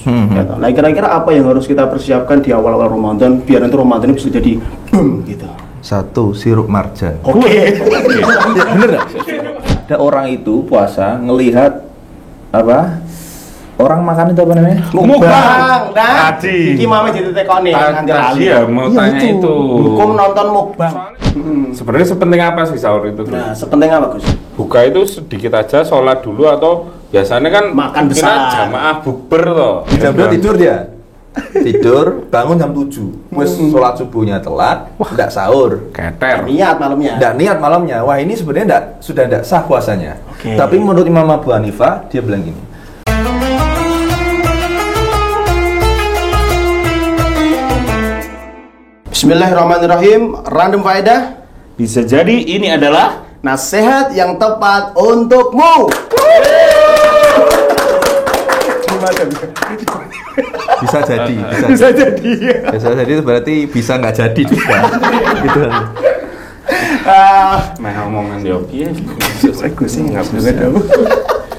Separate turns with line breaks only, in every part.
Gus. Gitu. Nah, kira-kira apa yang harus kita persiapkan di awal-awal Ramadan biar nanti Ramadan ini bisa jadi boom gitu.
1. Sirup marjan.
Oke.
Ya, bener gak? Ada orang itu puasa ngelihat apa? Orang makan itu apa namanya?
Mukbang. Nah,
Tadi.
iki mame ditetekoni nganti lali.
Tadi ya mau tanya itu.
Hukum nonton mukbang.
Sebenarnya sepenting apa sih sahur itu?
Nah, sepenting apa, Gus?
Buka itu sedikit aja, sholat dulu atau biasanya kan
Makan
kita
besar.
jamaah bukber toh.
Jam 2 tidur dia. Tidur, bangun jam 7. Wes sholat subuhnya telat, enggak sahur.
Keter.
Niat malamnya.
Enggak niat malamnya. Wah, ini sebenarnya sudah enggak sah puasanya.
Oke.
Tapi menurut Imam Abu Hanifah, dia bilang gini.
Bismillahirrahmanirrahim. Random faedah.
Bisa jadi ini adalah
Nasihat yang tepat untukmu.
Bisa jadi,
Bisa jadi.
Bisa jadi itu berarti bisa nggak jadi juga. Gitu.
meh omongan dia. Iya.
Aku sih nggak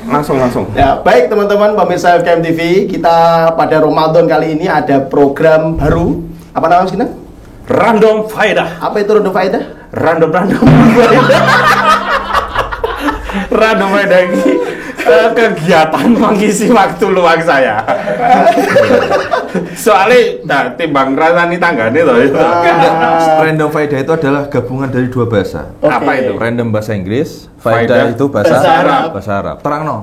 Langsung.
Ya, baik teman-teman pemirsa FKM TV, kita pada Ramadan kali ini ada program baru. Apa namanya sih?
Random faedah.
Apa itu random faedah?
Random faedah ini kegiatan mengisi waktu luang saya. Soalnya nah, timbang rasani tanggane toh itu.
Random faedah itu adalah gabungan dari dua bahasa.
Oke.
Apa itu?
Random bahasa Inggris,
Faedah
faedah itu bahasa
bahasa Arab.
Bahasa Arab. Terang no.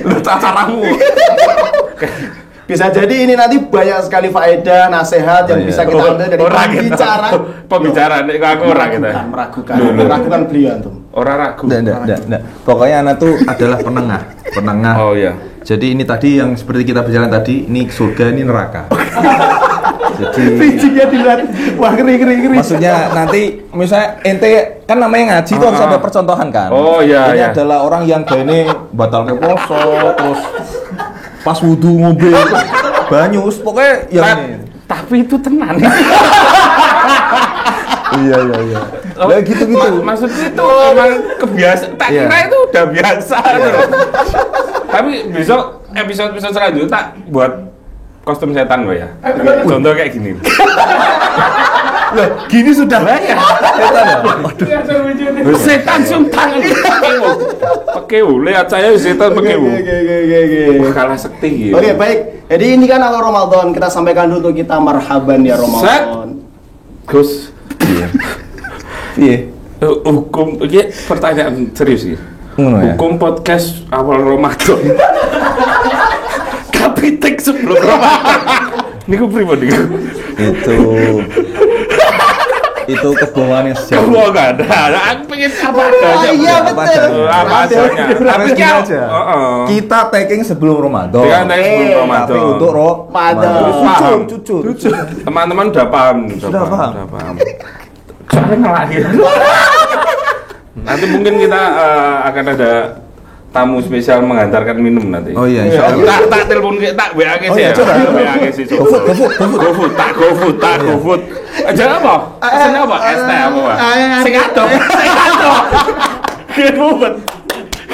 Lu caramu.
Bisa jadi ini nanti banyak sekali faedah, nasihat yang
Oh, iya.
bisa kita ambil dari
Orang kita.
pembicara.
Pembicara nek aku ora kita.
Meragukan beliau antum.
Ora ragu.
Nggak. Pokoknya anak tuh adalah penengah.
Oh iya.
Jadi ini tadi yang seperti kita bicara tadi, ini surga, ini neraka. Jadi
Fisiknya dilihat, wah ngeri.
maksudnya nanti misalnya ente kan namanya ngaji itu harus ada percontohan kan.
Oh, iya,
Ini
iya.
adalah orang yang gini batal ke poso, terus pas wudu ngombe banyus, pokoknya yang ini.
Tapi itu tenan.
Iya. Nah, gitu.
Maksudnya itu emang kebiasaan. Tak
Iya.
kira itu udah biasa. Tapi besok episode selanjutnya tak buat kostum setan Mbak ya. Contoh kayak gini.
Loh, gini sudah lah ya.
Setan sultan. Pakai lihat saya setan pakai
Oke.
kalah sekti gitu.
Oke, baik. Jadi ini kan awal Ramadan, kita sampaikan dulu kita marhaban ya Ramadan.
Gus.
Iya.
Hukum ini pertanyaan serius sih. Hukum podcast awal Ramadan. Kapitek sebelum Ramadan. Niku pribadi.
Itu kebohongan yang sejauh.
Kamu enggak ada. Aku pengen apa adanya.
Iya betul.
Apa adanya. Tapi
Gini
kan
aja. Kita tagging sebelum Ramadan.
Kita tagging sebelum
Tapi
Ramadan.
untuk
Ramadan.
Paham.
Cucur.
Teman-teman udah paham.
Sudah paham.
Soalnya ngelahir. Nanti mungkin kita akan ada tamu spesial mengantarkan minum nanti.
Oh iya, insyaallah.
Tak telepon tak WA ke
Oh
sih
iya,
ya.
coba.
WA ke sih. GoFood. Aja apa? Pesen apa? Es teh apa? Pak? Sing adoh.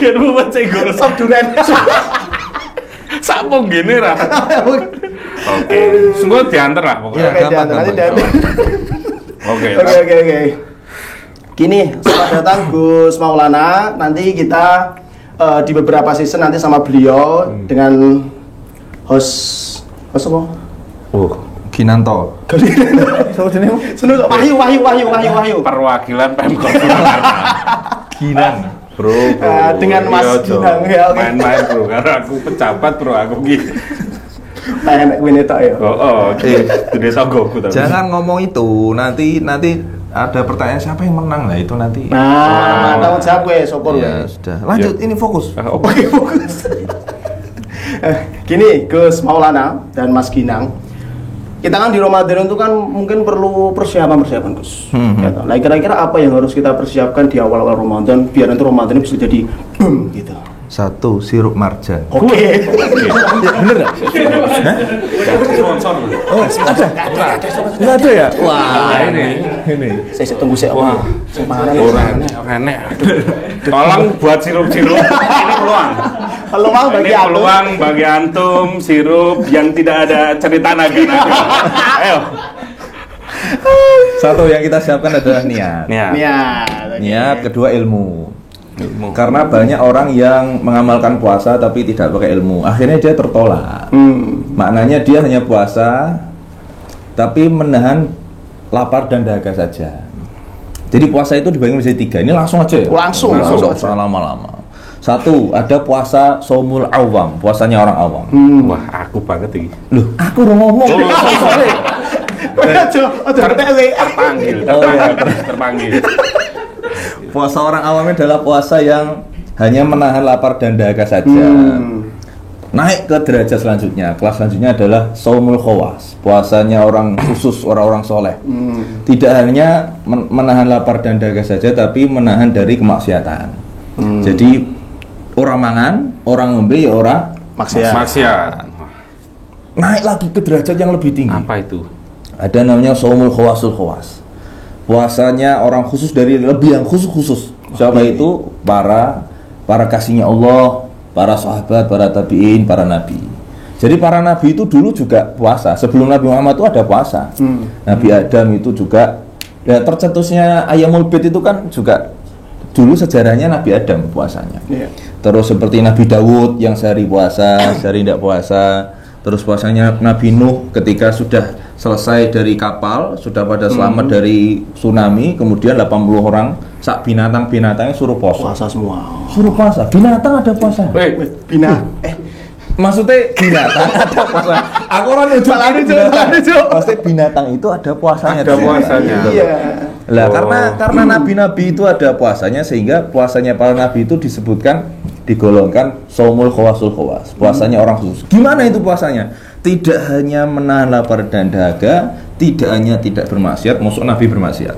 Gen bubet sing gurus.
Sop duren.
Sapo gini ra. Oke. Semua diantar lah pokoknya.
Oke, diantar, nanti diantar.
Oke.
Oke. Gini, selamat datang Gus Maulana. Nanti kita di beberapa season nanti sama beliau dengan host apa?
Kinanto.
Seneng Wahyu.
Perwakilan Pemkot Surakarta.
Ginan.
Bro.
Dengan Mas
Iya, Jo.
Ginang, ya, oke.
Main-main bro, karena aku pejabat bro, aku gitu.
Enak ini tok ya.
Di desa Goku tapi.
Jangan ngomong itu. Nanti ada pertanyaan siapa yang menang lah itu nanti.
Nah, tanggung jawab gue, sopor
Ya
gue.
sudah. Lanjut,
Ya.
ini fokus.
Oke, fokus. Gini, Gus Maulana dan Mas Ginang. Kita kan di Ramadan itu kan mungkin perlu persiapan Gus. Gitu. Nah, kira-kira apa yang harus kita persiapkan di awal-awal Ramadan biar nanti Ramadan ini bisa jadi boom gitu.
1. Sirup marjan.
Oke.
Bener nggak?
Sponsor.
Oh, ada. Nggak ada ya? Wah, ini.
Saya tunggu saya.
Wah,
Semangat.
Orang enek. Tolong buat sirup-sirup ini peluang.
Peluang bagi
Ini
aku.
peluang bagi antum sirup yang tidak ada cerita naga-naga. Ayo.
Satu yang kita siapkan adalah niat. Niat, kedua ilmu. Karena banyak orang yang mengamalkan puasa tapi tidak pakai ilmu. Akhirnya dia tertolak. Maknanya dia hanya puasa tapi menahan lapar dan dahaga saja. Jadi puasa itu dibagi menjadi 3. Ini langsung aja ya.
Langsung
Usah lama-lama. Satu, ada puasa saumul awam, puasanya orang awam.
Wah, aku banget ini.
Loh, aku udah ngomong.
Terpanggil.
Oh, iya.
Terpanggil.
Puasa orang awam adalah puasa yang hanya menahan lapar dan dahaga saja. Naik ke derajat selanjutnya, kelas selanjutnya adalah saumul khawas, puasanya orang khusus, orang-orang soleh. Tidak hanya menahan lapar dan dahaga saja, tapi menahan dari kemaksiatan. Jadi orang mangan, orang ngombe ya orang
Maksiat.
naik lagi ke derajat yang lebih tinggi.
Apa itu?
Ada namanya saumul khawasul khawas. Puasanya orang khusus dari lebih yang khusus. Siapa itu? Para kasihnya Allah, para sahabat, para tabi'in, para nabi. Jadi para nabi itu dulu juga puasa. Sebelum Nabi Muhammad itu ada puasa. Nabi Adam itu juga, ya tercetusnya Ayamul Bid itu kan juga dulu sejarahnya Nabi Adam puasanya. Terus seperti Nabi Dawud yang sehari puasa, sehari tidak puasa. Terus puasanya Nabi Nuh ketika sudah selesai dari kapal, sudah pada selamat dari tsunami, kemudian 80 orang sak binatang-binatangnya suruh puasa
semua.
Suruh puasa. Binatang ada puasa. Maksudnya binatang ada puasa. Aku orang nuju Maksudnya binatang itu ada puasanya.
Ada puasanya.
Iya.
Lah karena nabi-nabi itu ada puasanya, sehingga puasanya para nabi itu digolongkan saumul khawasul khawas, puasanya orang khusus. Gimana itu puasanya? Tidak hanya menahan lapar dan dahaga, tidak hanya tidak bermaksiat, maksud Nabi bermaksiat.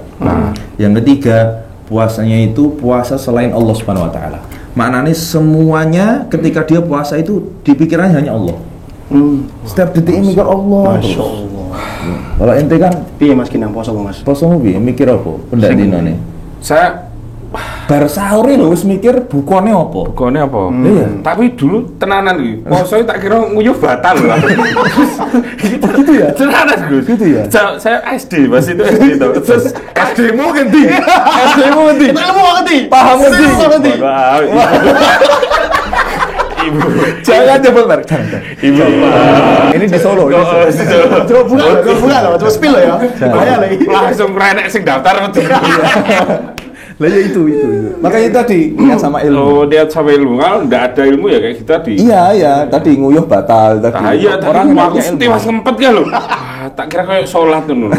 Yang ketiga, puasanya itu puasa selain Allah Subhanahu wa taala. Maknanya semuanya ketika dia puasa itu dipikirannya hanya Allah. Setiap detik mikir Allah.
Masya Allah.
Kalau ente kan
Piye Mas Kinang poso Mas?
posomu piye mikir apa? Pendak dinane.
Saya
Bar sahur lho wis mikir bukone apa?
bukone apa?
Iya.
Tapi dulu tenanan iki. Poso tak kira nguyuh batal lah.
Gitu ya?
Tenanan Gus.
Gitu ya?
Saya SD, Mas itu SD to. Terus SD-mu ngendi? SD-mu ngendi?
Ilmu ngerti.
Paham ngerti?
Ngerti.
Ibu.
Jangan jemput merek.
Ibu.
Ini di Solo.
Coba buka loh, coba spill loh ya. Bahaya lagi.
Langsung renek sing daftar metu.
Lah ya itu. Makanya tadi ingat sama ilmu.
Oh, dia sama ilmu. Kalau enggak ada ilmu ya kayak gitu tadi.
Iya, tadi nguyuh batal tadi.
Ah, iya,
Orang
aku
punya ilmu.
tiwas ngempet ya lho. Tak kira kayak sholat tuh nunu.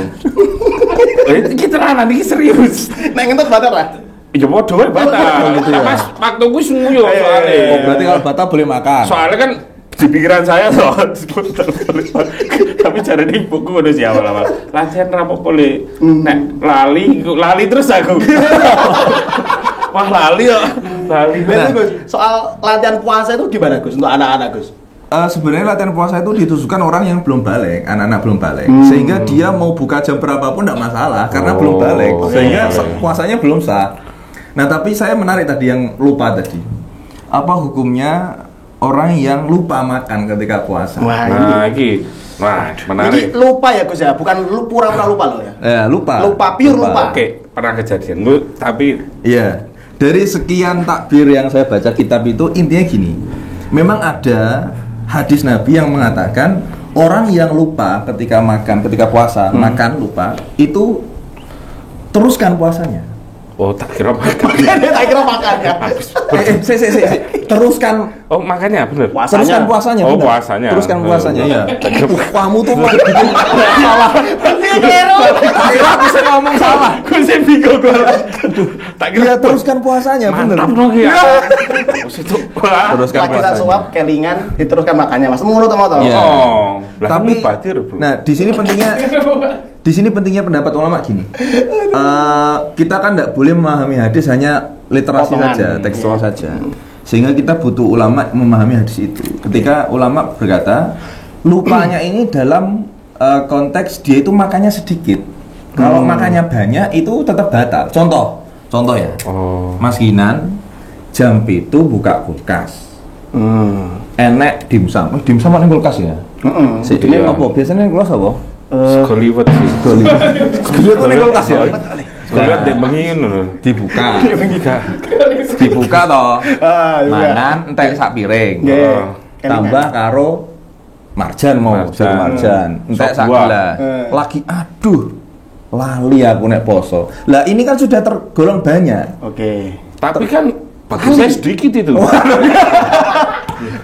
Iki tenanan, iki serius.
Nek ngentut batal lah.
Iya bodoh ya batal.
Gitu ya.
Mas, waktu gue sungguh soalnya.
Oh, berarti kalau batal boleh makan.
Soalnya kan di pikiran saya soal tapi cara di buku udah siapa lama latihan rapok boleh nek lali terus aku wah lali ya lali.
Berarti Gus, soal latihan puasa itu gimana Gus untuk anak-anak Gus?
Sebenarnya latihan puasa itu ditujukan orang yang belum balik, anak-anak belum balik, sehingga dia mau buka jam berapapun tidak masalah karena belum balik, sehingga puasanya belum sah. Nah tapi saya menarik tadi yang lupa tadi, apa hukumnya orang yang lupa makan ketika puasa?
Nah ini menarik.
Ini lupa ya Gus ya, bukan pura-pura lupa loh ya.
Lupa.
Pure lupa.
Oke, pernah kejadian tapi
Iya. Dari sekian takbir yang saya baca kitab itu intinya gini. Memang ada hadis Nabi yang mengatakan orang yang lupa ketika makan, ketika puasa, makan lupa, itu teruskan puasanya.
oh tak kira makan.
Tak kira makan ya.
Teruskan.
Oh makanya bener.
Teruskan puasanya.
Oh
benar.
puasanya.
Teruskan puasanya. Iya. Kamu tuh
Salah. Keliru.
Kira aku saya ngomong salah.
Gue sih bingung gue. Tak
Iya, teruskan puasanya, bener.
mantap dong ya.
Teruskan
Setelah kita
puasanya.
suap kelingan diteruskan makannya Mas. Menurut mau tahu.
Iya.
Oh,
Tapi nah di sini pentingnya pendapat ulama gini. Kita kan tidak boleh memahami hadis hanya literasi
Potongan.
saja, tekstual saja. Sehingga kita butuh ulama memahami hadis itu. Ketika ulama berkata, lupanya ini dalam konteks dia itu makannya sedikit. Kalau makannya banyak itu tetap batal. Contoh ya.
Oh.
Mas Ginan jam itu buka kulkas. Enek dimsum. Dimsum ana kulkas ya.
Heeh.
Ini apa? Biasanya kulkas apa?
Sekeliwet sih.
Sekeliwet ana kulkas ya.
Sekeliwet dek bengi ngono.
Dibuka. Dibuka toh.
Ah,
Mangan entek sak piring.
Nggih.
Tambah karo marjan mau,
Marjan.
jeruk marjan. Entek
Sop
sak
buah.
gelas. Lagi aduh. Lali aku nek poso. Lah ini kan sudah tergolong banyak.
Oke.
Tapi kan bagusnya sedikit itu.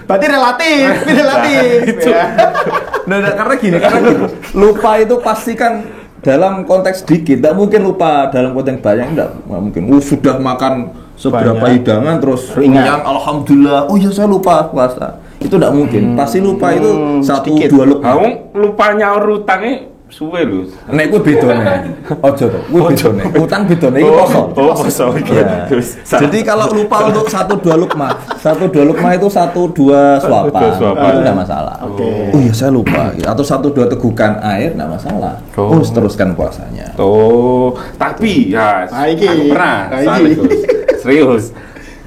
Berarti relatif. Ya.
Nah, karena gini. Lupa itu pasti kan dalam konteks sedikit, tidak mungkin lupa dalam konteks banyak, tidak mungkin. Sudah makan seberapa
Banyak.
hidangan terus
Ingat.
yang alhamdulillah, oh ya saya lupa puasa. Itu tidak mungkin. Pasti lupa itu satu
sedikit.
dua lupa.
Kamu lupa nyaur utangnya suwe lho.
Nek kuwi bedone. Ojo to. Kuwi bedone. Utang bedone iki poso.
Oh, poso.
Ya.
Terus,
Jadi kalau lupa untuk 1-2 lukmah itu 1-2 suapan.
suapan.
Itu enggak masalah.
Oke.
Oh iya saya lupa. Atau 1-2 tegukan air enggak masalah.
Oh.
Teruskan puasanya.
Oh, tapi ya
Nah, iki.
aku pernah
Nah,
soalnya
iki.
Gus. Serius.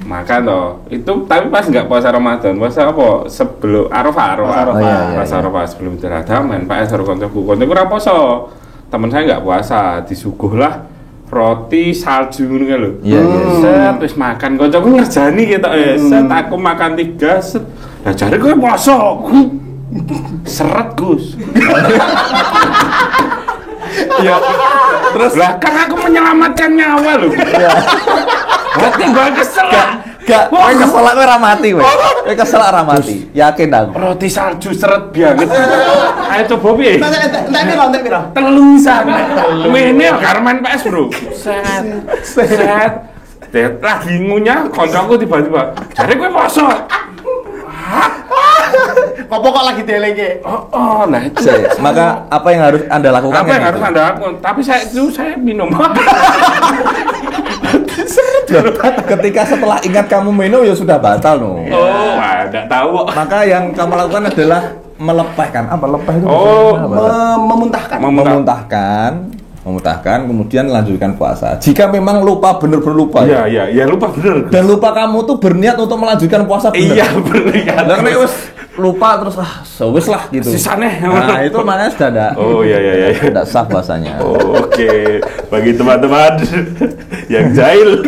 Makan toh. Itu tapi pas nggak puasa Ramadan, puasa apa? Sebelum Arafah.
Oh, iya,
Pas
iya.
Arafah sebelum Ramadan, Pak Esor koncoku ora poso. Temen saya nggak puasa, disuguhlah roti salju ngono kan lho.
Iya, iya.
Set wis makan koncoku ngerjani gitu set aku makan 3 set. Lah jare kowe poso. Seret Gus.
Iya.
Terus lah kan aku menyelamatkan nyawa loh. Gak tinggal kesel lah.
Gak, kowe kesel kowe ora mati kowe. Kowe kesel ora mati. Yakin aku.
Roti salju seret banget. Ayo coba piye?
Entek piro?
Telusan. Wene karman PS bro. Set. Lagi ngunyah koncoku tiba-tiba. Jare kowe poso.
Apa kok lagi delenge?
Oh, nah itu.
Maka apa yang harus Anda lakukan?
Apa
kan
yang harus
gitu?
Anda lakukan? Tapi saya minum.
Ketika setelah ingat kamu minum ya sudah batal no.
Oh, enggak tahu kok.
Maka yang kamu lakukan adalah melepehkan. Apa lepeh itu?
Oh,
maksudnya apa?
Memuntahkan.
Memuntahkan, kemudian melanjutkan puasa. Jika memang lupa benar-benar lupa.
Iya, lupa bener.
Dan lupa kamu tuh berniat untuk melanjutkan puasa benar.
Iya, bener ya.
Lah nek wis lupa terus sewis lah gitu.
Sisane.
Nah, itu makanya sudah ada.
Oh, iya.
Tidak sah puasanya.
Oh, oke. Bagi teman-teman yang jahil.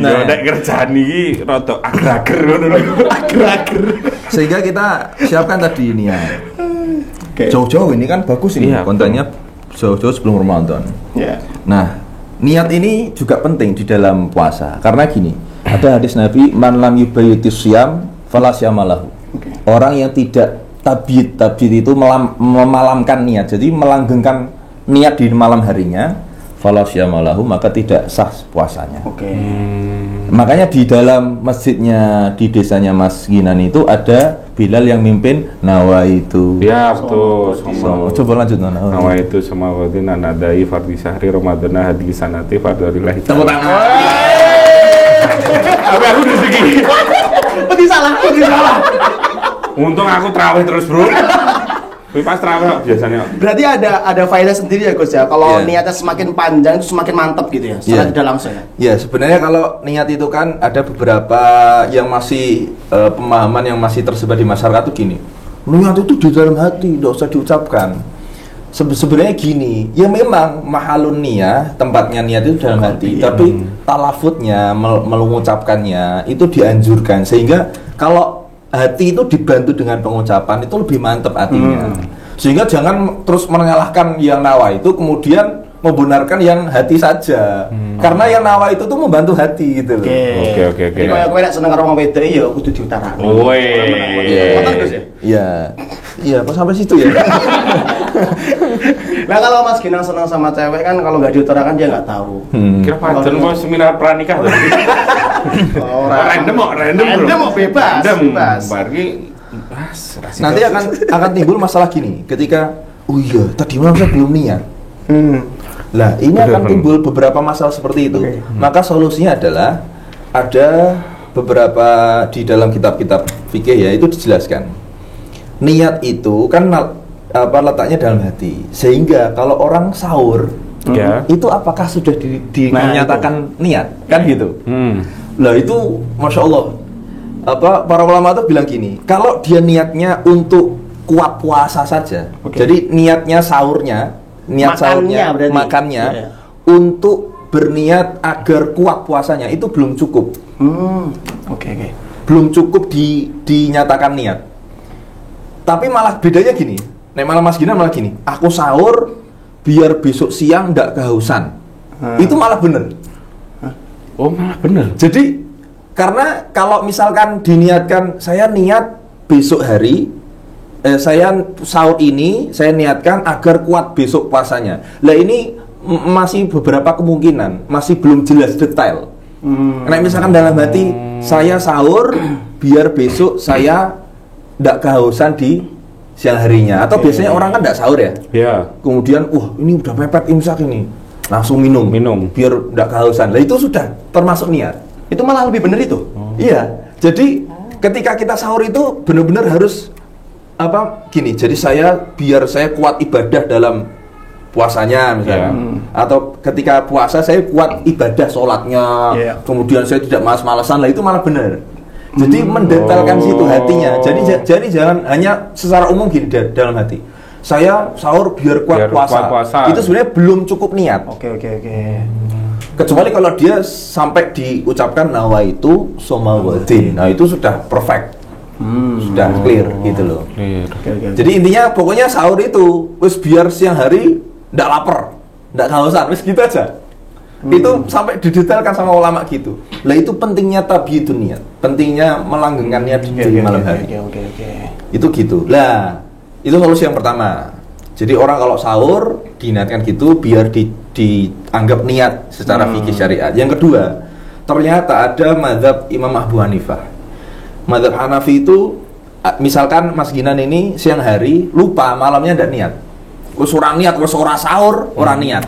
Nah.
Nah, nek kerjaan iki rada ager-ager ngono lho. Ager-ager.
Sehingga kita siapkan tadi ini ya.
Oke.
Jauh-jauh ini kan bagus ini
Iya,
kontennya jauh-jauh sebelum Ramadan.
Ya.
Nah, niat ini juga penting di dalam puasa karena gini, ada hadis Nabi man lam yubayyitis syiyam fala syiyama lahu.
Oke.
Orang yang tidak tabyid itu memalamkan niat, jadi melanggengkan niat di malam harinya, fala syiyama lahu, maka tidak sah puasanya.
Oke.
Makanya di dalam masjidnya di desanya Mas Ginan itu ada Bilal yang mimpin nawaitu.
Ya, betul.
So, coba lanjut Nona.
Nama itu sama wadina nadai fardhi syahri ramadana hadi sanati fardhillahi.
Tepuk tangan.
Aku rezeki.
Peti salah.
Untung aku terawih terus, Bro. Tapi pas terawih biasanya.
Berarti ada faedah sendiri ya Gus ya. Kalau
Iya.
niatnya semakin panjang itu semakin mantap gitu ya. Secara
Iya.
tidak langsung ya.
Ya sebenarnya kalau niat itu kan ada beberapa yang masih pemahaman yang masih tersebar di masyarakat tuh gini. Niat itu di dalam hati, tidak usah diucapkan. Sebenarnya gini, ya memang mahalun niyah, tempatnya niat itu dalam hati, tapi talafutnya, mengucapkannya itu dianjurkan sehingga kalau hati itu dibantu dengan pengucapan itu lebih mantap hatinya. Sehingga jangan terus menyalahkan yang nawa itu kemudian membenarkan yang hati saja. Karena yang nawa itu tuh membantu hati gitu loh.
Oke.
Jadi kalau kowe nek seneng karo wong wedok ya kudu diutarakno.
Woi.
Ngoten, Gus ya?
Iya. Iya, apa sampai situ ya?
Nah kalau Mas Ginang senang sama cewek kan kalau nggak diutarakan dia nggak tahu.
Kira pancen mau seminar pranikah tadi. Random kok,
Random kok, bebas.
Barki
Nanti akan timbul masalah gini, ketika oh iya, tadi malam saya belum niat. Lah, ini akan timbul beberapa masalah seperti itu. Maka solusinya adalah ada beberapa di dalam kitab-kitab fikih ya itu dijelaskan. Niat itu kan letaknya dalam hati. Sehingga kalau orang sahur
Ya.
itu apakah sudah dinyatakan niat? Kan gitu. Lah itu Masya Allah para ulama tuh bilang gini, kalau dia niatnya untuk kuat puasa saja, jadi niatnya sahurnya, makannya untuk berniat agar kuat puasanya itu belum cukup. Belum cukup dinyatakan niat. Tapi malah bedanya gini, malah Mas Gina malah gini, aku sahur biar besok siang nggak kehausan. Itu malah bener.
Oh, malah bener.
Jadi karena kalau misalkan diniatkan saya niat besok hari saya sahur ini saya niatkan agar kuat besok puasanya. Lah ini masih beberapa kemungkinan, masih belum jelas detail. Karena misalkan dalam hati saya sahur biar besok saya nggak kehausan di siang harinya, atau biasanya orang kan nggak sahur ya. Kemudian ini udah mepet imsak ini, langsung minum biar nggak kehausan. Lah itu sudah termasuk niat.
Itu malah lebih benar itu.
Iya. Jadi ketika kita sahur itu benar-benar harus gini. Jadi biar saya kuat ibadah dalam puasanya misalnya. Atau ketika puasa saya kuat ibadah sholatnya. Kemudian saya tidak malas-malasan, lah itu malah benar. Jadi mendetailkan situ hatinya. Jadi jangan hanya secara umum gini dalam hati. Saya sahur biar kuat puasa. Itu sebenarnya belum cukup niat.
Oke.
Kecuali kalau dia sampai diucapkan nawaitu somawadin, nah itu sudah perfect, sudah clear gitu loh. Jadi intinya pokoknya sahur itu wis biar siang hari ndak lapar, ndak kehausan, wis gitu aja. Itu sampai didetailkan sama ulama gitu. Lah itu pentingnya tabiatun niat, pentingnya melanggengkan niat di malam hari. Itu gitu. Lah itu solusi yang pertama. Jadi orang kalau sahur diniatkan gitu biar dianggap niat secara fikih syariat. Yang kedua, ternyata ada mazhab Imam Abu Hanifah. Mazhab Hanafi itu misalkan Mas Ginan ini siang hari lupa malamnya ndak niat. Wis ora niat, wis ora sahur, ora niat.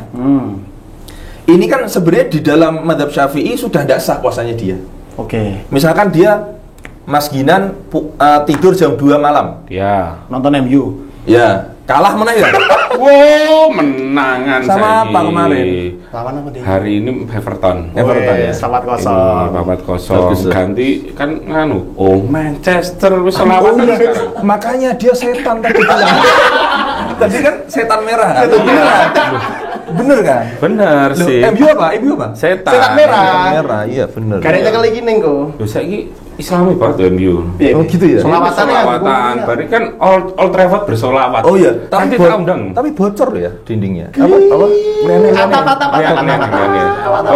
Ini kan sebenarnya di dalam mazhab Syafi'i sudah ndak sah puasanya dia. Misalkan dia Mas Ginan tidur jam 2 malam.
Nonton MU.
Ya, kalah menang ya?
Wow, menangan
sama apa kemarin?
Lawan apa dia?
Hari ini Everton.
Ya.
4-0. Ganti kan Manchester wis selawatan sekarang.
Makanya dia setan tadi bilang. Tadi kan setan merah. Bener kan?
Bener sih.
MU apa?
Setan
merah. Iya, bener.
Karena kali gini kok.
Lho saiki Islami banget MU.
Oh gitu ya.
Solawatan. Berarti kan Old Trafford bersolawat.
Oh iya,
nanti undang.
Tapi bocor ya dindingnya. Apa?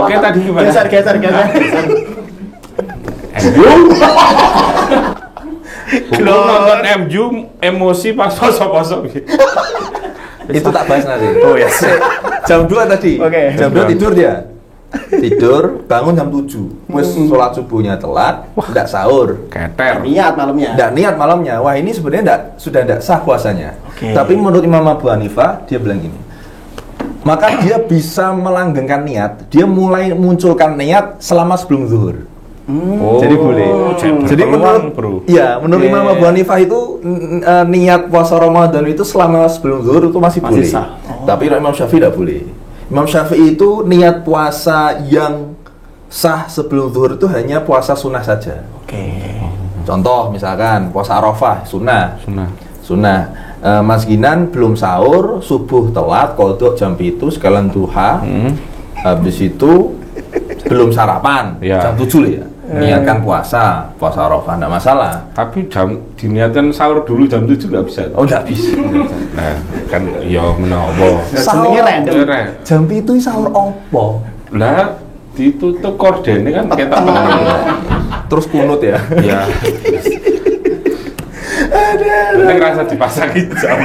Oke, tadi gimana?
Geser.
MU. Nonton MU emosi pas poso-poso.
Itu tak bahas nanti.
Oh ya.
Jam 2 tadi. Jam 2 tidur dia. Bangun jam 7. Wes sholat subuhnya telat, enggak sahur.
Keter.
Enggak
niat malamnya. Wah, ini sebenarnya sudah enggak sah puasanya. Tapi menurut Imam Abu Hanifah, dia bilang gini. Maka dia bisa melanggengkan niat. Dia mulai munculkan niat selama sebelum zuhur. Jadi boleh. Jadi menurut Imam Abu Hanifah itu niat puasa Ramadan itu selama sebelum zuhur itu masih boleh.
Sah.
Tapi Imam Syafi'i tidak boleh. Imam Syafi'i itu niat puasa yang sah sebelum zuhur itu hanya puasa sunnah saja. Contoh misalkan puasa Arafah sunnah. Mas Ginan belum sahur, subuh telat, qodok jam 7 sekalian duha. Habis itu belum sarapan, jam 7 ya. Niatkan puasa Arafah, enggak masalah.
Tapi diniatkan sahur dulu jam 7 enggak bisa.
Oh, enggak bisa.
Nah, kan ya menopo.
Sahur random.
Jam 7 sahur opo?
Lah ditutup kordene kan ketok meneng.
Terus kunut ya.
Iya. Penting rasa dipasang jam.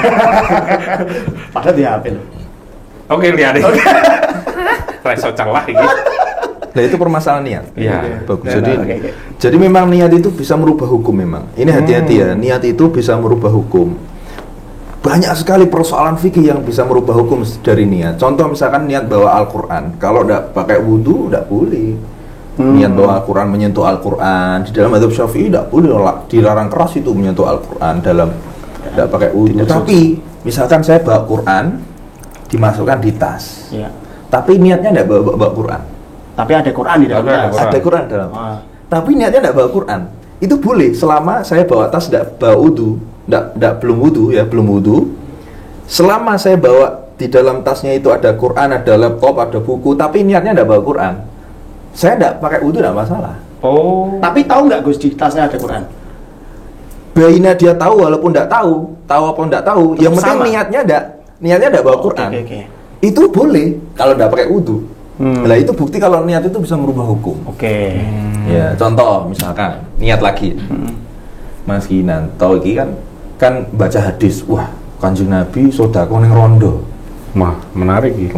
Padahal di HP loh.
Oke, lihat deh. Reso celah iki.
Nah itu permasalahan niat.
Iya.
Bagus. Jadi memang niat itu bisa merubah hukum memang. Ini hati-hati ya. Niat itu bisa merubah hukum. Banyak sekali persoalan fikih yang bisa merubah hukum dari niat. Contoh misalkan niat bawa Al-Quran. Kalau tidak pakai wudhu, tidak boleh. Niat bawa Al-Quran, menyentuh Al-Quran. Di dalam mazhab Syafi'i tidak boleh. Dilarang keras itu menyentuh Al-Quran dalam tidak pakai wudhu. Tapi misalkan saya bawa Quran, dimasukkan di tas. Tapi niatnya tidak bawa Quran.
Tapi ada Quran di dalam.
Ada Quran dalam. Tapi niatnya tidak bawa Quran. itu boleh selama saya bawa tas tidak bawa wudu, belum wudu. Selama saya bawa di dalam tasnya itu ada Quran, ada laptop, ada buku, tapi niatnya tidak bawa Quran, saya tidak pakai wudu, tidak masalah.
Oh.
Tapi tahu nggak Gus di tasnya ada Quran?
Bayinya dia tahu walaupun tidak tahu apa tidak tahu, yang penting
sama.
niatnya tidak bawa Quran.
Oke.
Itu boleh kalau tidak pakai wudu. Nah itu bukti kalau niat itu bisa merubah hukum.
Oke.
Ya, contoh misalkan niat lagi. Mas Ginanto iki kan baca hadis, wah Kanjeng Nabi sedekah ning rondo.
Wah, menarik ya.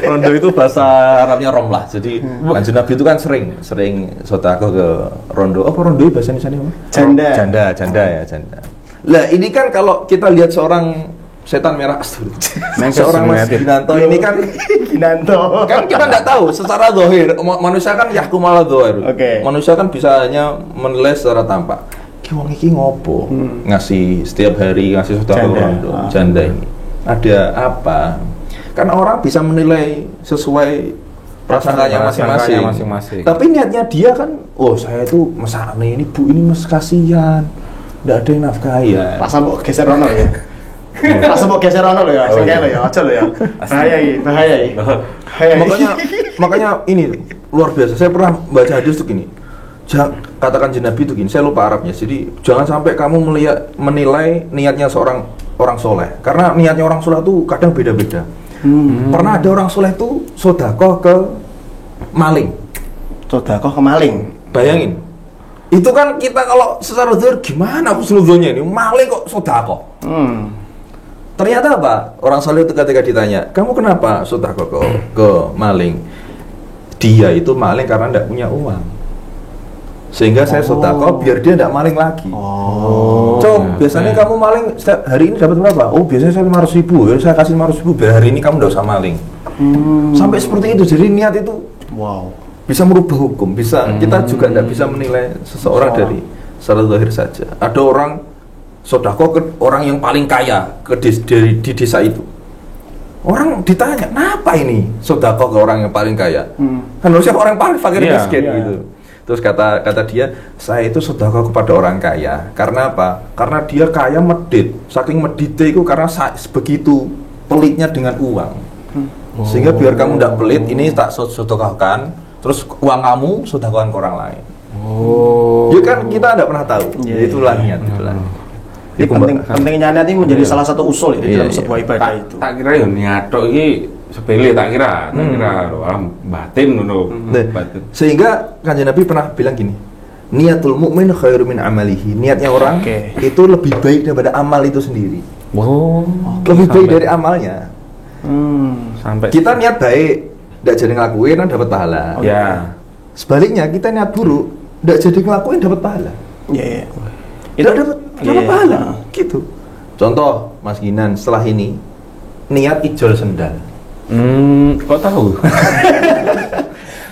Rondo itu bahasa Arabnya romlah. Jadi Kanjeng Nabi itu kan sering sedekah ke rondo. Apa rondo itu bahasa Indonesia apa? Janda. Lah ini kan kalau kita lihat seorang setan merah seorang Mas Ginanto ini kan
Ginanto.
Kan kita nggak tahu secara zahir, manusia kan yahkum ala zahir.
Oke.
Manusia kan bisa hanya menilai secara tampak. Ki wong iki ngopo? Ngasih setiap hari ngasih sedekah rondo janda ini. Ada apa? Kan orang bisa menilai sesuai prasangkanya masing-masing. Tapi niatnya dia kan, oh saya itu mesakne ini Bu ini mes kasihan. Enggak ada yang nafkahi ya.
Pasal mau geser rono ya. Pasal mau geser rono lo ya. Sing kene lo ya, aja lo ya. Bahaya iki.
Makanya ini luar biasa. Saya pernah baca hadis tuh gini. Katakan Nabi itu gini, saya lupa Arabnya. Jadi jangan sampai kamu menilai niatnya seorang orang soleh, karena niatnya orang soleh itu kadang beda-beda. Pernah ada orang soleh itu sedekah ke maling.
Sedekah ke maling.
Bayangin. Itu kan kita kalau secara zahir gimana husnuzonnya ini maling kok sedekah. Ternyata apa? Orang soleh itu ketika ditanya, kamu kenapa sedekah ke maling? Dia itu maling karena tidak punya uang. Sehingga saya sedekah biar dia tidak maling lagi. Biasanya kamu maling setiap hari ini dapat berapa? Oh, biasanya saya 500.000. Ya, saya kasih 500.000 biar hari ini kamu tidak usah maling. Sampai seperti itu. Jadi niat itu bisa merubah hukum. Bisa kita juga tidak bisa menilai seseorang dari secara zahir saja. Ada orang sedekah ke orang yang paling kaya di desa itu. Orang ditanya, "Kenapa ini sedekah ke orang yang paling kaya?" Kan harusnya orang paling fakir miskin gitu. Terus kata dia, saya itu sedekah kepada orang kaya. Karena apa? Karena dia kaya medit. Saking meditnya itu karena begitu pelitnya dengan uang. Sehingga biar kamu tidak pelit, ini tak sedekahkan. Terus uang kamu sedekahkan ke orang lain. Ya kan kita tidak pernah tahu. Itulah niat.
Jadi pentingnya niat ini menjadi salah satu usul itu dalam sebuah ibadah itu.
Tak kira ya niat ini sepele, tak kira alam batin ngono.
Sehingga Kanjeng Nabi pernah bilang gini, niatul mu'min khairu min amalihi. Niatnya orang itu lebih baik daripada amal itu sendiri. Lebih baik dari amalnya.
Sampai
kita niat baik, tidak jadi ngelakuin kan dapat pahala. Sebaliknya kita niat buruk, tidak jadi ngelakuin dapat pahala. Itu dapat pahala. Gitu. Contoh Mas Ginan setelah ini niat ijol sendal.
Kok tahu?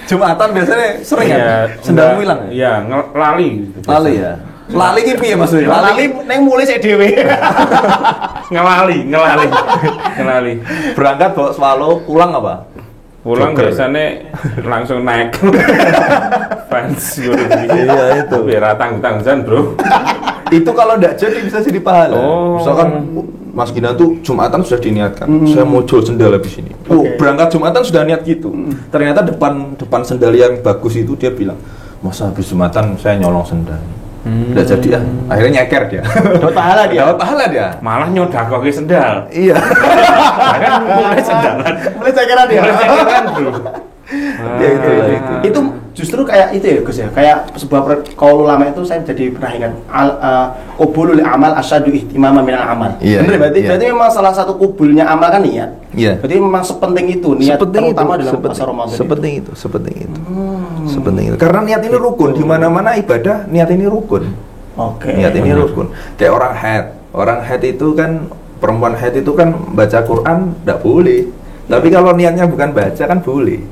Jumatan biasanya sering ya, sendal hilang.
Iya, lali.
Lali ya. Lali ki piye maksudnya?
Lali neng mulai sik dhewe.
Ngelali.
Berangkat bawa swallow, pulang apa?
Pulang biasanya langsung naik. Fans gitu.
Iya itu.
Biar tanggung-tanggungan, Bro.
Itu kalau enggak jadi bisa jadi pahala. Misalkan Mas Gina tuh Jumatan sudah diniatkan, saya mau jual sendal habis ini. Berangkat Jumatan sudah niat gitu. Ternyata depan sendal yang bagus itu dia bilang, masa habis Jumatan saya nyolong sendal. Udah jadi ya, akhirnya nyeker dia.
Dapat pahala dia.
Malah nyodakoke sendal.
Iya.
Kan mulai sendalan.
Mulai cekeran dia.
Bro.
Itu justru kayak itu ya Gus ya, kayak sebuah qaul ulama itu saya jadi pernah ingat qubulul amal asyadu ihtimama minal amal. Benar berarti memang salah satu kubulnya amal kan niat. Jadi memang sepenting itu niat terutama dalam puasa Ramadan. Sepenting itu. Karena niat ini rukun, di mana-mana ibadah niat ini rukun. Niat ini rukun. Kayak orang haid itu kan, perempuan haid itu kan baca Quran enggak boleh. Tapi kalau niatnya bukan baca kan boleh.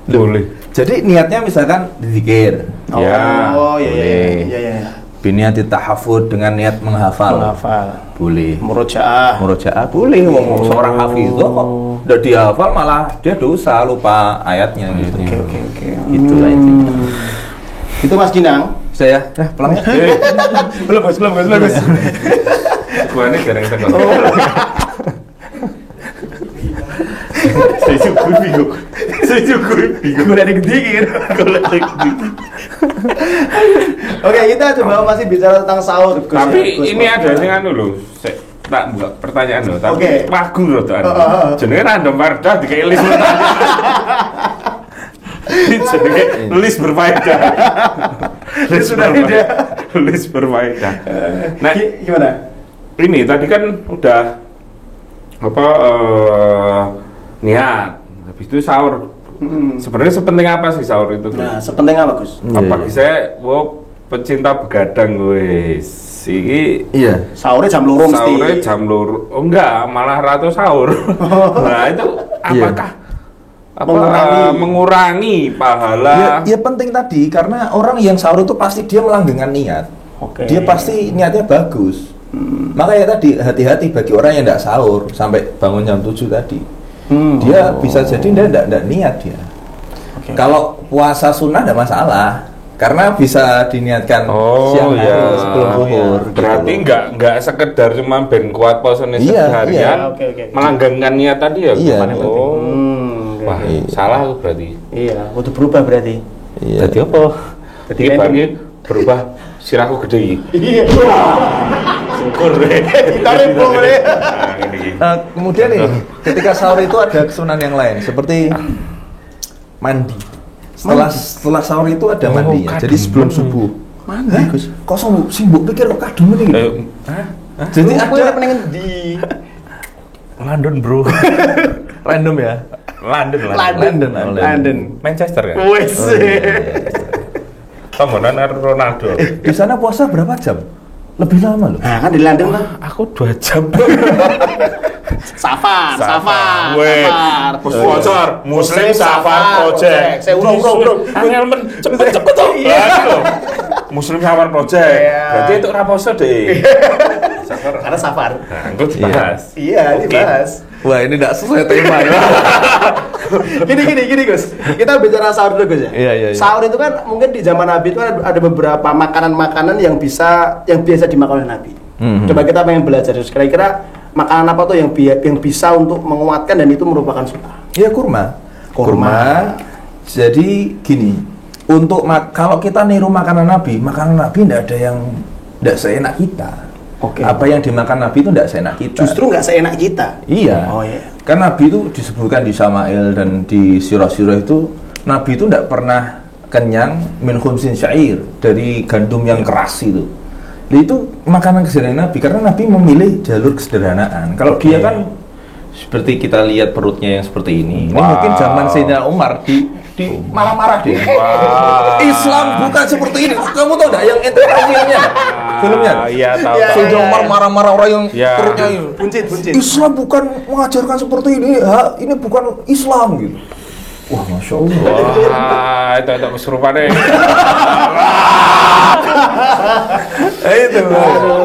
Boleh. Jadi niatnya misalkan zikir.
Iya.
Iya.
Biniati tahafud dengan niat menghafal. Boleh.
Murojaah.
Murojaah boleh. Seorang hafizah kok udah dihafal malah dia dosa, lupa ayatnya gitu.
Oke.
Itulah intinya.
Itu Mas Ginang.
Saya pulang ya.
Belum Gus.
Gua ini jarang tekan. Saya cukup bingung. Gua ada gede kan.
Oke, kita coba masih bicara tentang sahur. Gus,
Tapi
ya. Gus,
ini
Gus.
ada sing anu lho. Tak buka pertanyaan lho, tapi
Oke.
wagu lho tuh. Jenenge random Wardah dikai list jenenge list berfaedah. List berfaedah. List berfaedah. Nah,
Gimana?
ini tadi kan udah apa niat. Habis itu sahur. Sebenarnya sepenting apa sih sahur itu?
Nah, sepenting apa Gus?
Bagi saya, pecinta begadang wis. Iki
Iya.
Sahurnya jam 2 mesti.
sahurnya jam lur. Oh enggak, malah ratu sahur. Nah, itu apakah mengurangi pahala?
Ya penting tadi karena orang yang sahur itu pasti dia melanggengkan niat.
Oke.
Dia pasti niatnya bagus. Makanya tadi hati-hati bagi orang yang tidak sahur sampai bangun jam 7 tadi. Dia bisa jadi dia tidak niat dia.
Oke.
Kalau puasa sunnah tidak masalah karena bisa diniatkan siang hari
iya.
sebelum zuhur.
Berarti
gitu.
enggak sekedar cuma ben kuat posone
Iya,
seharian,
iya. Oke.
melanggengkan niat tadi ya.
Iya,
Gimana?
penting.
Oke.
Wah, salah aku berarti.
Iya, udah berubah berarti.
Iya.
Jadi apa? Jadi
Jadi
bagi berubah sirahku gede.
Iya.
Syukur deh.
Kita rempong deh.
Nah, gini.
Kemudian nih, ketika sahur itu ada kesunahan yang lain seperti mandi. Setelah sahur itu ada mandinya.
kadung.
Jadi sebelum subuh.
Mandi Gus.
Kok sibuk pikir kok kadung ini? Jadi
Aku
ada
yang pengen di
London, Bro.
random ya.
London.
Manchester kan?
Wes.
Pembunuhan Ronaldo.
Di sana puasa berapa jam? Lebih lama loh.
Nah, kan di London lah.
Aku 2 jam.
Safar.
Weh, sponsor Muslim Safar Project.
Saya urung.
Angel men cepet tuh. Muslim Safar Project.
Iya.
Berarti itu raposo deh. Safar.
Karena safar.
Nah, aku dibahas.
Iya,
Oke.
dibahas.
Wah, ini tidak sesuai tema ya.
Gini Gus. Kita bicara sahur dulu Gus ya.
Iya.
Sahur itu kan mungkin di zaman Nabi itu kan ada beberapa makanan-makanan yang biasa dimakan oleh Nabi. Coba kita pengen belajar Gus. Kira-kira makanan apa tuh yang bisa untuk menguatkan dan itu merupakan sunnah?
Iya, kurma. Jadi gini, untuk kalau kita niru makanan Nabi tidak ada yang tidak seenak kita.
Oke.
Apa yang dimakan Nabi itu tidak seenak kita.
Justru nggak seenak kita.
Iya.
Oh iya.
Kan Nabi itu disebutkan di Syama'il dan di sirah-sirah itu Nabi itu tidak pernah kenyang min khumsin syair, dari gandum yang keras itu. Nah, itu makanan kesederhanaan Nabi karena Nabi memilih jalur kesederhanaan. Kalau dia kan seperti kita lihat perutnya yang seperti ini. Ini mungkin zaman Sayyidina Umar di marah-marah deh.
Wah.
Islam bukan seperti ini. Kamu tahu enggak yang ente tahu filmnya?
Iya, tahu.
Iya,
Sayyidina Umar marah-marah orang yang
Iya.
perutnya ini.
Buncit.
Islam bukan mengajarkan seperti ini, ini bukan Islam gitu. Wah, masya Allah.
Wah, itu kesurupan deh.
Itu.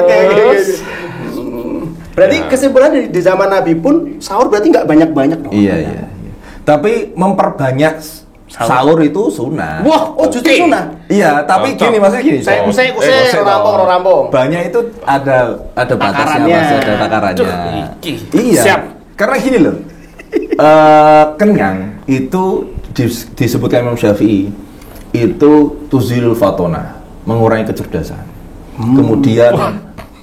Oke. Berarti kesimpulan di zaman Nabi pun sahur berarti nggak banyak-banyak dong.
Iya. Tapi memperbanyak sahur itu sunnah.
Wah, justru sunnah.
Iya, tapi
Cocok.
gini maksudnya gini.
Saya
Kosek
rampung.
Banyak itu ada batasnya,
Takarannya.
Mas, ada takarannya.
Duh, iki.
Iya.
Siap.
Karena gini loh. Kenyang itu disebutkan Imam Syafi'i itu tuzilul fatona, mengurangi kecerdasan. Kemudian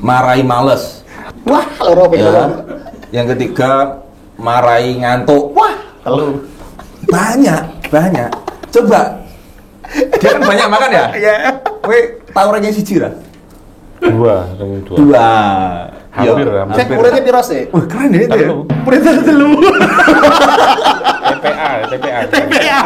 marahi males.
Wah, loro
Ya. Yang ketiga marahi ngantuk.
Wah, kalau
Banyak. Coba. Dia kan banyak makan ya?
Iya.
Weh, tahu orangnya siji ra?
2.
Dua.
Hampir,
Yo.
hampir.
saya muridnya piro sih?
Wah, keren ya itu ya.
Muridnya telu.
TPA.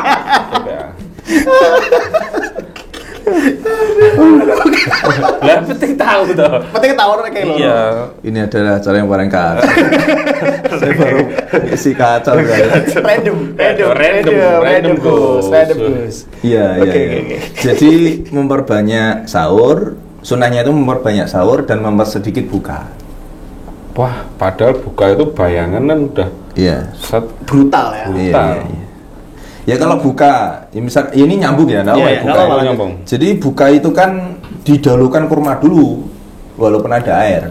Lah penting tahu toh.
Penting tahu kayak lo.
Iya.
Ini adalah cara yang paling kacau. Saya baru isi kacau guys.
Random, Gus.
Gus.
Iya.
Oke.
Jadi memperbanyak sahur, Sunnahnya itu memperbanyak sahur dan mempersedikit buka.
Wah, padahal buka itu bayangan kan udah
Iya.
set
Brutal ya.
brutal.
Iya. Ya kalau buka, ya misal ini nyambung ya, nggak
Iya,
apa-apa
iya,
buka.
nggak apa-apa.
Nyambung.
Jadi buka itu kan didahulukan kurma dulu, walaupun ada air.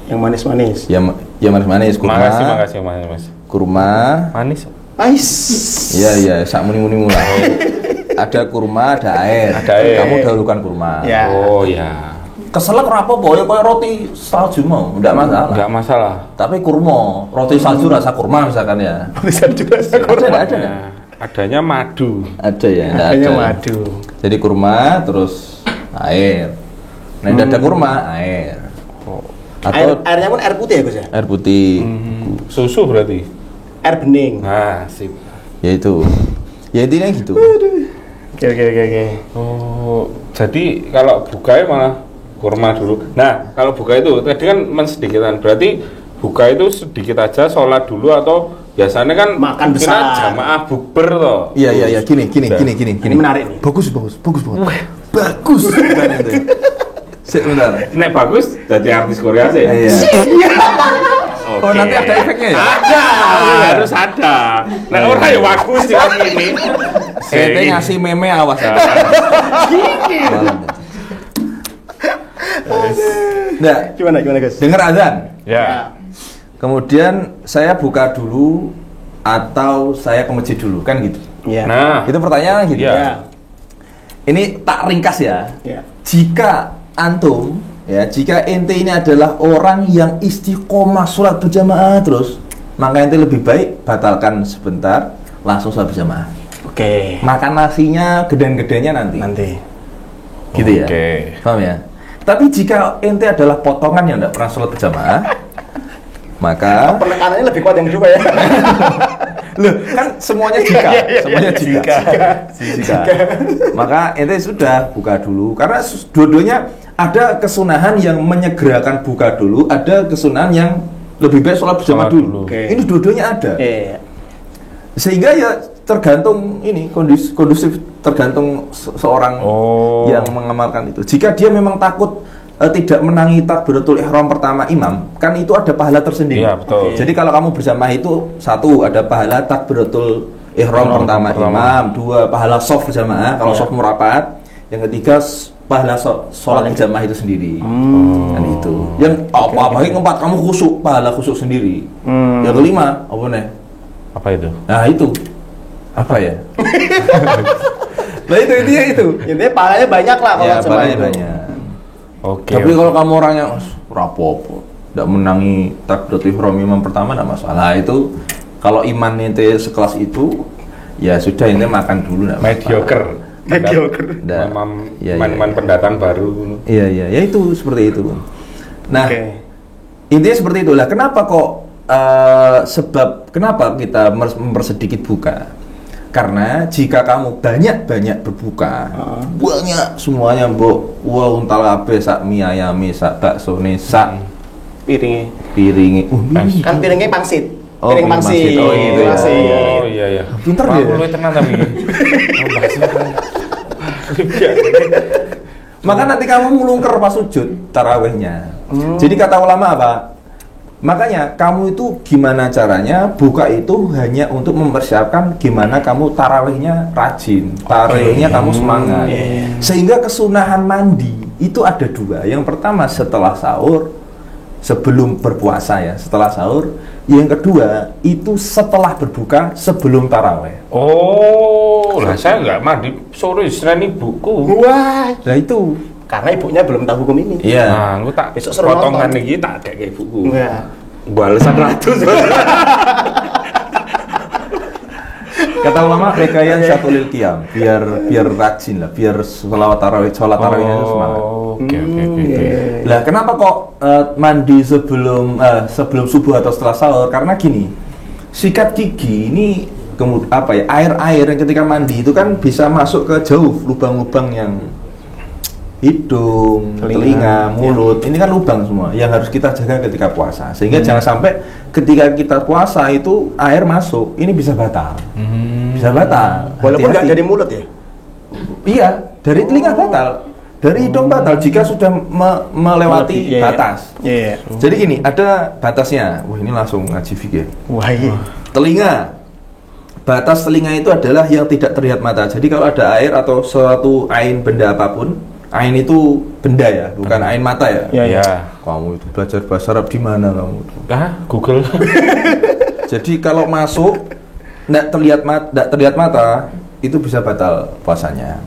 Yang manis-manis.
Ya manis-manis kurma.
Makasih, Mas.
Kurma.
Manis.
Ais.
Iya, sak muni-muni mulai. Ada kurma, ada air.
Ada air.
Kamu dahulukan kurma.
Ya.
Oh ya.
Keselak rapo ya kayak roti salju mau, enggak masalah.
Enggak masalah.
Tapi kurma, roti salju rasa kurma misalkan ya.
Bisa juga saya
Ada.
Ya, adanya madu.
Ada ya, enggak
Hanya
ada.
madu.
Jadi kurma terus air. Nah, tidak ada kurma, air.
Oh.
Airnya pun air putih ya Gus ya?
Air putih.
Susu berarti.
Air bening.
Nah, sip.
Ya itu. Ya intinya gitu.
Oke.
Oh, jadi kalau buka malah kurma dulu. Nah, kalau buka itu tadi kan sedikitkan. Berarti buka itu sedikit aja, sholat dulu atau biasanya kan
Makan
mungkin
besar.
jamaah bukber toh.
Iya, gini.
Ini menarik nih.
Bagus banget. Bagus. Bukan itu. Sik bentar.
Nek bagus jadi artis Korea sih.
Iya.
Oke.
Oh, nanti ada efeknya ya?
Ada, harus ada. Nah, orang ya bagus sih ini.
Ente ngasih meme awas ya. Nah,
Gimana Gus?
dengar azan.
Ya.
Kemudian saya buka dulu atau saya ke masjid dulu kan gitu.
Iya.
Nah,
Itu pertanyaan gitu.
Iya.
Ya.
Ini tak ringkas ya.
Ya.
Jika antum jika ente ini adalah orang yang istiqomah sholat berjamaah terus, maka ente lebih baik batalkan sebentar, langsung sholat berjamaah.
Oke.
Makan nasinya geden-gedennya nanti. Gitu ya.
Oke.
Paham ya? Tapi jika ente adalah potongan yang tidak pernah sholat berjamaah, maka
Penekanannya lebih kuat yang kedua ya.
loh, kan semuanya jika, semuanya jika. Maka ente sudah buka dulu karena dua-duanya ada kesunahan yang menyegerakan buka dulu, ada kesunahan yang lebih baik sholat berjamaah
Sholat
dulu.
dulu.
Oke.
Ini dua-duanya ada.
Iya.
Sehingga ya tergantung ini kondusif tergantung seorang
Oh.
yang mengamalkan itu. Jika dia memang takut tidak menangi takbiratul ihram pertama imam, kan itu ada pahala tersendiri.
Iya, betul.
Jadi kalau kamu berjamaah itu satu ada pahala takbiratul ihram pertama imam, dua pahala shaf berjamaah kalau
Iya.
shaf murapat, yang ketiga pahala sholat berjamaah itu sendiri. Kan itu. Yang apa-apa keempat kamu khusyuk, pahala khusyuk sendiri. Yang kelima apa nih?
Apa itu?
Nah itu apa ya? Nah itu intinya itu.
Intinya pahalanya banyak lah kalau
Ya
sama
pahalanya
itu.
banyak.
Oke.
Tapi kalau kamu orangnya rapopo, tidak menangi takbiratul ihram imam pertama tidak masalah. Itu kalau iman ente sekelas itu, ya sudah ente makan dulu nggak apa-apa.
mediocre.
Nggak. Iya,
Man
iya.
pendatang baru.
Iya, ya itu seperti itu. Nah,
Oke.
intinya seperti itulah. Kenapa kok sebab kenapa kita mempersedikit buka? Karena jika kamu banyak berbuka, banyak semuanya mbok, wah untal abe sak mie ayame sak baksone sak
Piringnya.
piringi.
Kan piringnya pangsit.
Oh,
Piring
piring
pangsit.
pangsit. Oh, gitu ya.
Pangsit.
Oh iya.
Pinter
Wah,
dia.
aku luwih tenan tapi.
Maka nanti kamu melungker pas sujud tarawihnya. Jadi kata ulama apa? Makanya kamu itu gimana caranya buka itu hanya untuk mempersiapkan gimana kamu tarawihnya rajin, tarawihnya kamu semangat. Sehingga kesunahan mandi itu ada dua. Yang pertama setelah sahur, sebelum berpuasa ya, setelah sahur. Yang kedua itu setelah berbuka, sebelum tarawih.
Oh, lah saya nggak mandi sore Senin ibuku.
Wah.
Nah itu.
Karena ibunya belum tahu hukum ini.
Iya.
Nah, aku tak
Besok suruh
potongan
nonton.
iki tak kayak ibuku.
Enggak.
Balesan 100.
Kata ulama rekayan satu lil qiyam, biar rajin lah, biar sholat tarawihnya itu semangat.
Oke.
Lah kenapa kok mandi sebelum subuh atau setelah sahur? Karena gini, sikat gigi ini air yang ketika mandi itu kan bisa masuk ke jauh lubang-lubang yang hidung, telinga, mulut. Ini kan lubang semua yang harus kita jaga ketika puasa. Sehingga jangan sampai ketika kita puasa itu air masuk, ini bisa batal. Bisa batal.
Walaupun nggak
Hati-hati.
dari mulut ya.
Iya, dari telinga batal. Dari hidung batal jika sudah melewati
Iya, iya.
batas.
Iya.
Jadi gini, ada batasnya. Wah, ini langsung ngaji fikih.
Wah, iya.
Telinga. Batas telinga itu adalah yang tidak terlihat mata. Jadi kalau ada air atau suatu ain benda apapun, ain itu benda ya, bukan ain mata ya.
Iya, iya.
Kamu itu belajar bahasa Arab di mana kamu?
Google.
Jadi kalau masuk tidak terlihat mata, itu bisa batal puasanya.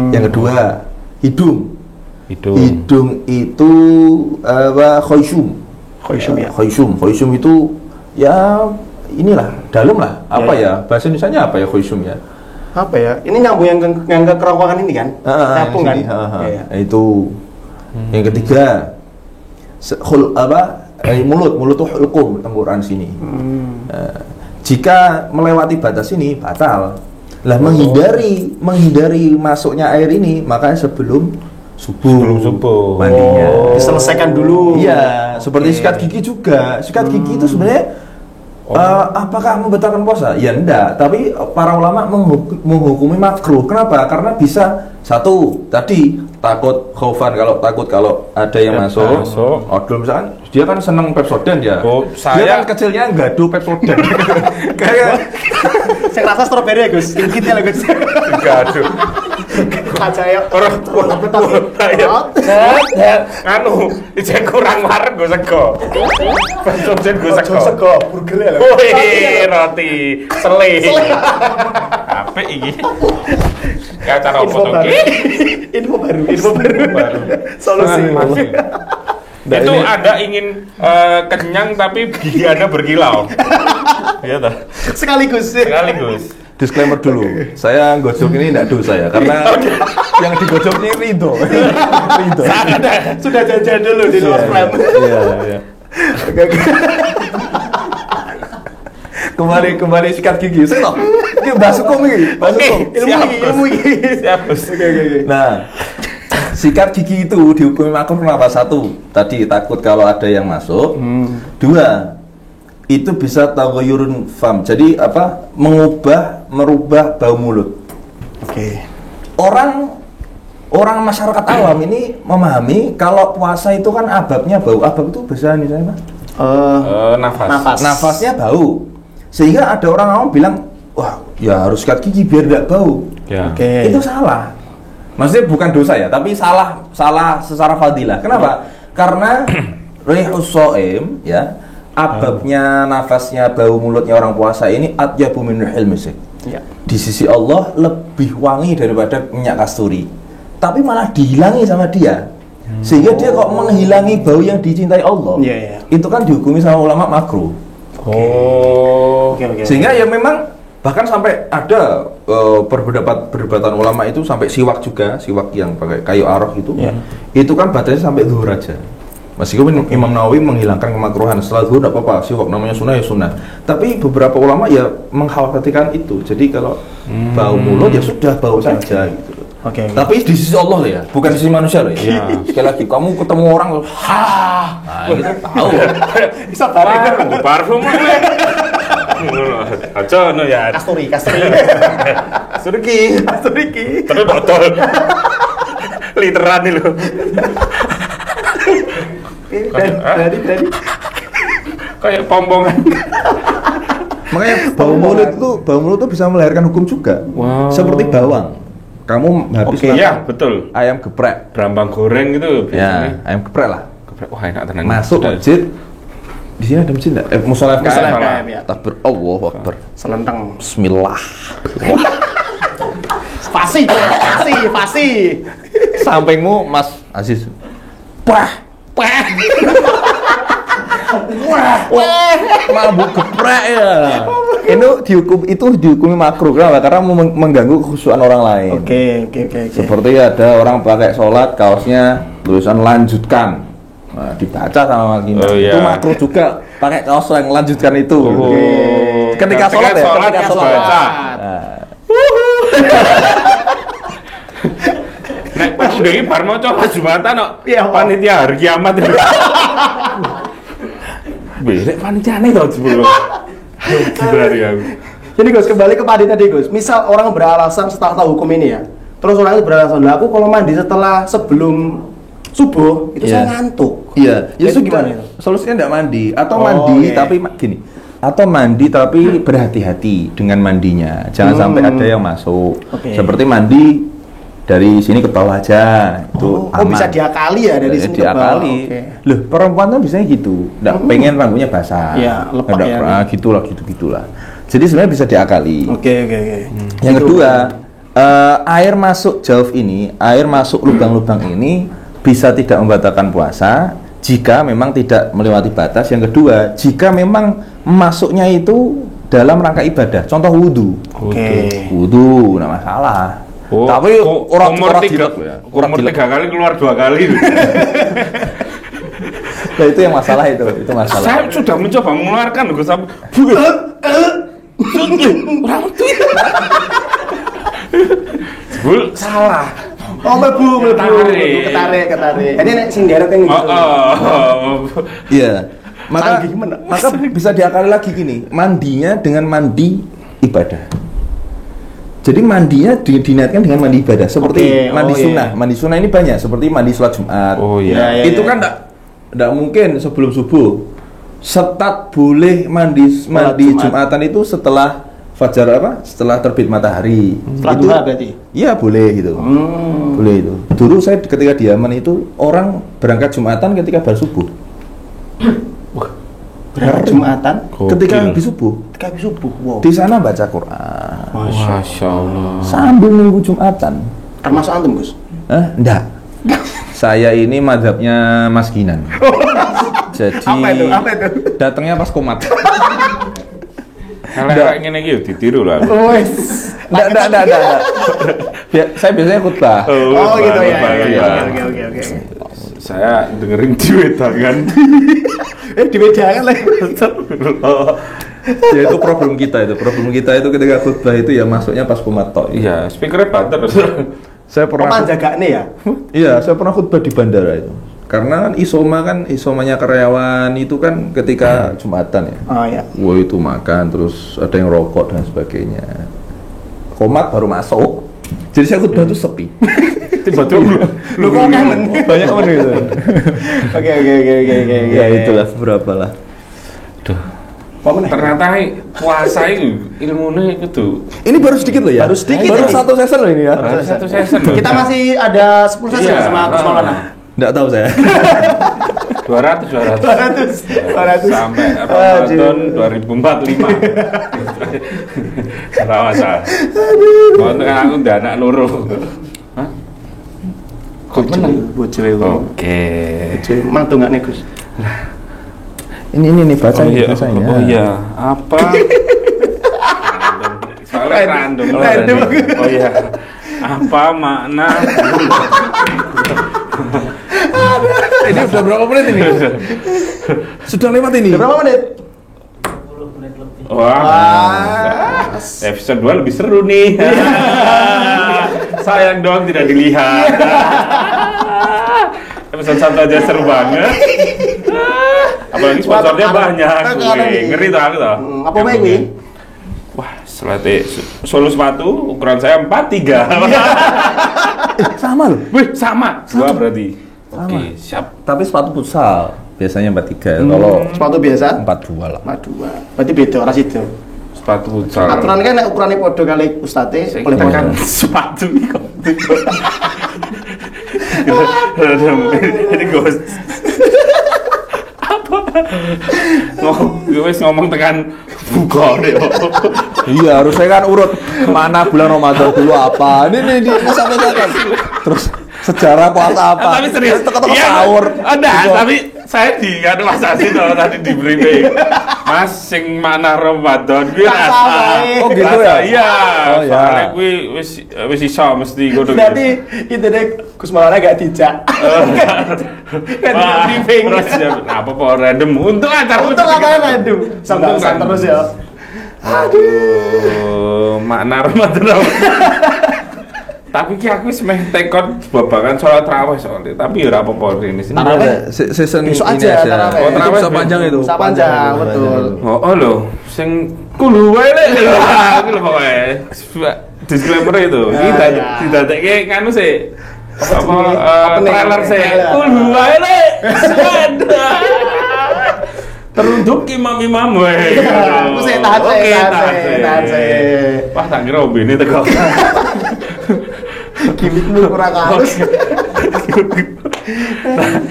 Yang kedua, hidung. Hidung itu khoisyum.
Khoisyum ya.
Khoisyum itu ya inilah, dalam lah. Apa ya? Bahasa Indonesianya apa ya khoisyum ya?
Apa ya? Ini nyambung yang ke kerongkongan ini kan? Nyambung kan? Iya.
Itu. Yang ketiga, mulut tuh hulqum, tenggorokan sini. Jika melewati batas ini batal. Lah menghindari masuknya air ini, makanya sebelum subuh mandinya.
Diselesaikan dulu.
Iya, seperti sikat gigi juga. Sikat gigi itu sebenarnya apakah membatalkan puasa? Ya enggak, tapi para ulama menghukumi makruh. Kenapa? Karena bisa satu, tadi takut khaufan, kalau ada yang masuk. Odol misalkan, dia kan seneng Pepsodent ya. Dia kan kecilnya gaduh Pepsodent. Kayak
Saya rasa stroberi ya Gus, ingkitnya lah Gus.
Gaduh.
Kaca ya.
Anu, ijek kurang wareg go sego. Pepsodent go sego.
Sego, burger ya.
Wih, roti sele. Apik iki. Ya cara foto iki.
Info baru. Solusi.
Nah, itu Anda ingin kenyang tapi gigi Anda berkilau. Iya toh?
Sekaligus.
disclaimer dulu. Saya gojok ini tidak dosa ya, karena yang digojok ini Ridho.
Sudah jajan dulu di luar frame.
Iya. Kembali sikat gigi. Saya loh. Ini bahas hukum ini.
Ilmu ini.
Siap.
Nah, sikat gigi itu dihukumi makruh kenapa? Satu, tadi takut kalau ada yang masuk. Dua, itu bisa taghayyurun fam. Jadi apa? Merubah bau mulut.
Oke.
Orang masyarakat awam ini memahami kalau puasa itu kan ababnya bau. Abab itu bahasa Indonesia apa?
Nafas.
Nafasnya bau. Sehingga ada orang awam bilang, wah, ya harus sikat gigi biar tidak bau.
Ya.
Oke.
Itu salah. Maksudnya bukan dosa ya, tapi salah secara fadilah. Kenapa? Karena rihus shaim ya, ababnya nafasnya bau mulutnya orang puasa ini atyabu min rihil misik.
Ya.
Di sisi Allah lebih wangi daripada minyak kasturi. Tapi malah dihilangi sama dia. Sehingga dia kok menghilangi bau yang dicintai Allah.
Iya.
Itu kan dihukumi sama ulama makruh.
Oke.
Sehingga ya memang bahkan sampai ada perdebatan ulama itu sampai siwak juga, siwak yang pakai kayu arok itu.
Yeah.
Itu kan batasnya sampai zuhur aja. Meskipun Imam Nawawi menghilangkan kemakruhan, setelah zuhur tidak apa-apa, siwak namanya sunnah ya sunnah. Tapi beberapa ulama ya mengkhawatirkan itu. Jadi kalau bau mulut ya sudah bau saja gitu.
Oke.
Tapi di sisi Allah loh ya, bukan di sisi manusia loh ya. Sekali lagi kamu ketemu orang loh, nah gitu tahu.
Bisa bareng.
Parfum gue. Aja no ya.
Kasturi.
Surki. Tapi botol. Literan nih lo.
Berani.
Kayak pombongan.
Makanya bau mulut itu bisa melahirkan hukum juga.
Wow.
Seperti bawang. Kamu habis makan
Iya, betul.
ayam geprek.
Berambang goreng gitu
Ya, ayam geprek lah.
Wah, enak tenan.
Masuk masjid. Di sini ada masjid enggak? Musola
Musola
FKM.
FKM, ya.
Takbir Allahu Akbar.
Selentang.
Bismillah.
Pasti.
Sampingmu Mas Aziz. Wah. Mabuk geprek ya. Itu dihukumi makruh. Kenapa? Karena mengganggu kekhusyuan orang lain.
Oke.
Seperti ada orang pakai sholat kaosnya tulisan lanjutkan, nah, dibaca sama makin. Itu makruh juga pakai kaos yang lanjutkan itu. Ketika sholat ya. Ketika sholat.
Nek aku dari bar mau coba Jumatan no.
Iya,
Panitia hari kiamat. Berek panitiane to jebul. Gimana ya?
Jadi Gus, kembali ke padi tadi Gus. Misal orang beralasan setelah tahu hukum ini ya, Terus orang itu beralasan, "Lah aku kalau mandi sebelum subuh itu saya ngantuk."
Iya,
Itu gimana itu?
Solusinya enggak mandi atau
Oh,
mandi
iya.
tapi gini. Atau mandi tapi berhati-hati dengan mandinya. Jangan sampai ada yang masuk.
Oke.
Seperti mandi dari sini ke bawah aja. Itu aman.
bisa diakali ya dari sini ke bawah.
diakali.
Oke.
Loh, perempuan tuh biasanya gitu. Enggak pengen rambutnya basah.
Iya, lepak
Nggak
ya.
pernah gitu-gitulah. Jadi sebenarnya bisa diakali.
Oke.
Yang
Itu.
kedua, air masuk jauf ini, air masuk lubang-lubang ini bisa tidak membatalkan puasa jika memang tidak melewati batas. Yang kedua, jika memang masuknya itu dalam rangka ibadah, contoh wudhu.
Oke.
Wudhu, nggak masalah.
Oh,
Tapi orang
umur
orang
tiga,
dilek ya.
umur 3 kali keluar 2 kali.
Nah, itu yang masalah itu masalah.
Saya sudah mencoba mengeluarkan Gus sampai orang itu. Bul salah.
Oh, mlebu,
Ketarik.
ketarik. Ini nek sing derek yang gitu.
Iya. Maka
Canggih mana?
bisa diakali lagi gini, mandinya dengan mandi ibadah. Jadi mandinya diniatkan dengan mandi ibadah, seperti
Oke,
mandi
oh, iya.
sunnah. Mandi sunnah ini banyak, seperti mandi sholat Jumat.
Oh
iya.
iya.
Itu kan enggak mungkin sebelum subuh. Setat boleh mandi
Jumat.
Jumatan itu setelah fajar setelah terbit matahari.
Setelah duha berarti?
Iya, boleh gitu. Boleh itu. Dulu saya ketika di Yaman itu orang berangkat Jumatan ketika baru subuh.
Berangkat Jumatan
Ketika habis subuh.
ketika habis subuh. Wow.
Di sana baca Quran.
Masya Allah.
Sambil nunggu Jumatan.
Termasuk antum, Gus?
Enggak. Saya ini madhabnya Mas Ginan. Jadi
Apa itu?
datangnya pas komat.
Kalau ngene iki yo ditiru lah.
Wes.
Enggak. Saya biasanya khutbah.
Oh, gitu ya.
Iya.
Oke.
Saya dengerin di wedangan.
Dibedakan lagi.
Ya itu problem kita itu. Problem kita itu ketika khutbah itu ya masuknya pas komat tok.
Iya, speakernya banter.
Saya pernah
Panjagakne ya?
Iya, saya pernah khutbah di bandara itu. Karena kan isomanya karyawan itu kan ketika Jumatan ya.
Oh ya.
Wah, itu makan terus ada yang rokok dan sebagainya. Komat baru masuk. Jadi saya khutbah itu sepi.
Tiba-tiba
Lu kok kangen?
Banyak teman gitu.
Oke.
Ya itulah beberapa lah.
Duh.
Apa meneh?
Ternyata puasa itu ilmunya itu
Ini baru sedikit loh ya.
Baru sedikit
Baru
ini.
satu session loh ini ya.
baru satu season loh.
Kita masih ada 10 sesi
Iya.
sama Gus Maulana.
Enggak tahu saya.
200
200.
sampai Ramadan 2045. Ora masalah. Mau tekan aku ndak anak loro. Hah? Kok menang?
Bocil itu.
Oke.
Bocil mang dongakne Gus.
Ini nih baca
Oh iya,
bacanya.
oh iya. Apa? Soalnya random.
Random.
Oh iya. Apa makna?
Ini udah berapa menit ini? Sudah lewat ini.
Udah berapa menit?
Wah. Episode 2 lebih seru nih. Sayang dong tidak dilihat. Episode 1 aja seru banget. Apalagi sponsornya banyak. Wih, ngeri tuh aku tuh.
Apa main ini?
Wah, selate solo sepatu ukuran saya 43.
Sama loh.
Wih, sama. Dua berarti. Oke, siap.
Tapi sepatu futsal biasanya 43. Kalau
Sepatu biasa?
42 lah.
42. Berarti beda ora sido.
Sepatu futsal.
Aturan kan nek ukurane padha kali ustate
Saya
boleh
kira
pakai.
kan sepatu nih kok. Ini ghost. Apa? Ngomong tekan buka deh.
Iya, harusnya kan urut mana bulan Ramadan dulu apa. Ini sampai kan. Terus sejarah puasa apa.
Tapi serius.
Teko-teko
Iya,
sahur.
Enggak, tapi saya di kan Mas Asin tadi di briefing. Mas sing mana Ramadan kuwi
Tak salah,
Oh, gitu ya?
Iya.
Oh, ya.
Soalnya kuwi wis iso mesti ngono.
Berarti intine Gus Maulana gak dijak. Kan
Wah,
briefing.
terus ya, apa random untuk acara
Untuk apa yang random? Sambasan terus ya.
Aduh, makna Ramadan. Tapi ki aku wis meh tekon babagan sholat tarawih soalnya. Tapi ya ora apa-apa ini sini.
Tarawih.
Season
Besok
ini
aja,
aja.
tarawih.
Oh,
Tarawih
bisa panjang itu.
Bisa panjang, betul.
Oh lho, sing kulu wae lek. Aku lho pokoke. disclaimer itu.
Ya,
Kita
ya.
didadekke nganu sih. Apa
Opening,
trailer sih.
trailer.
Wae le. Terunduk imam-imam wae.
Aku sih tahan
Oke,
tahan sih.
Wah, tak kira ini teko.
Gimikmu kurang halus.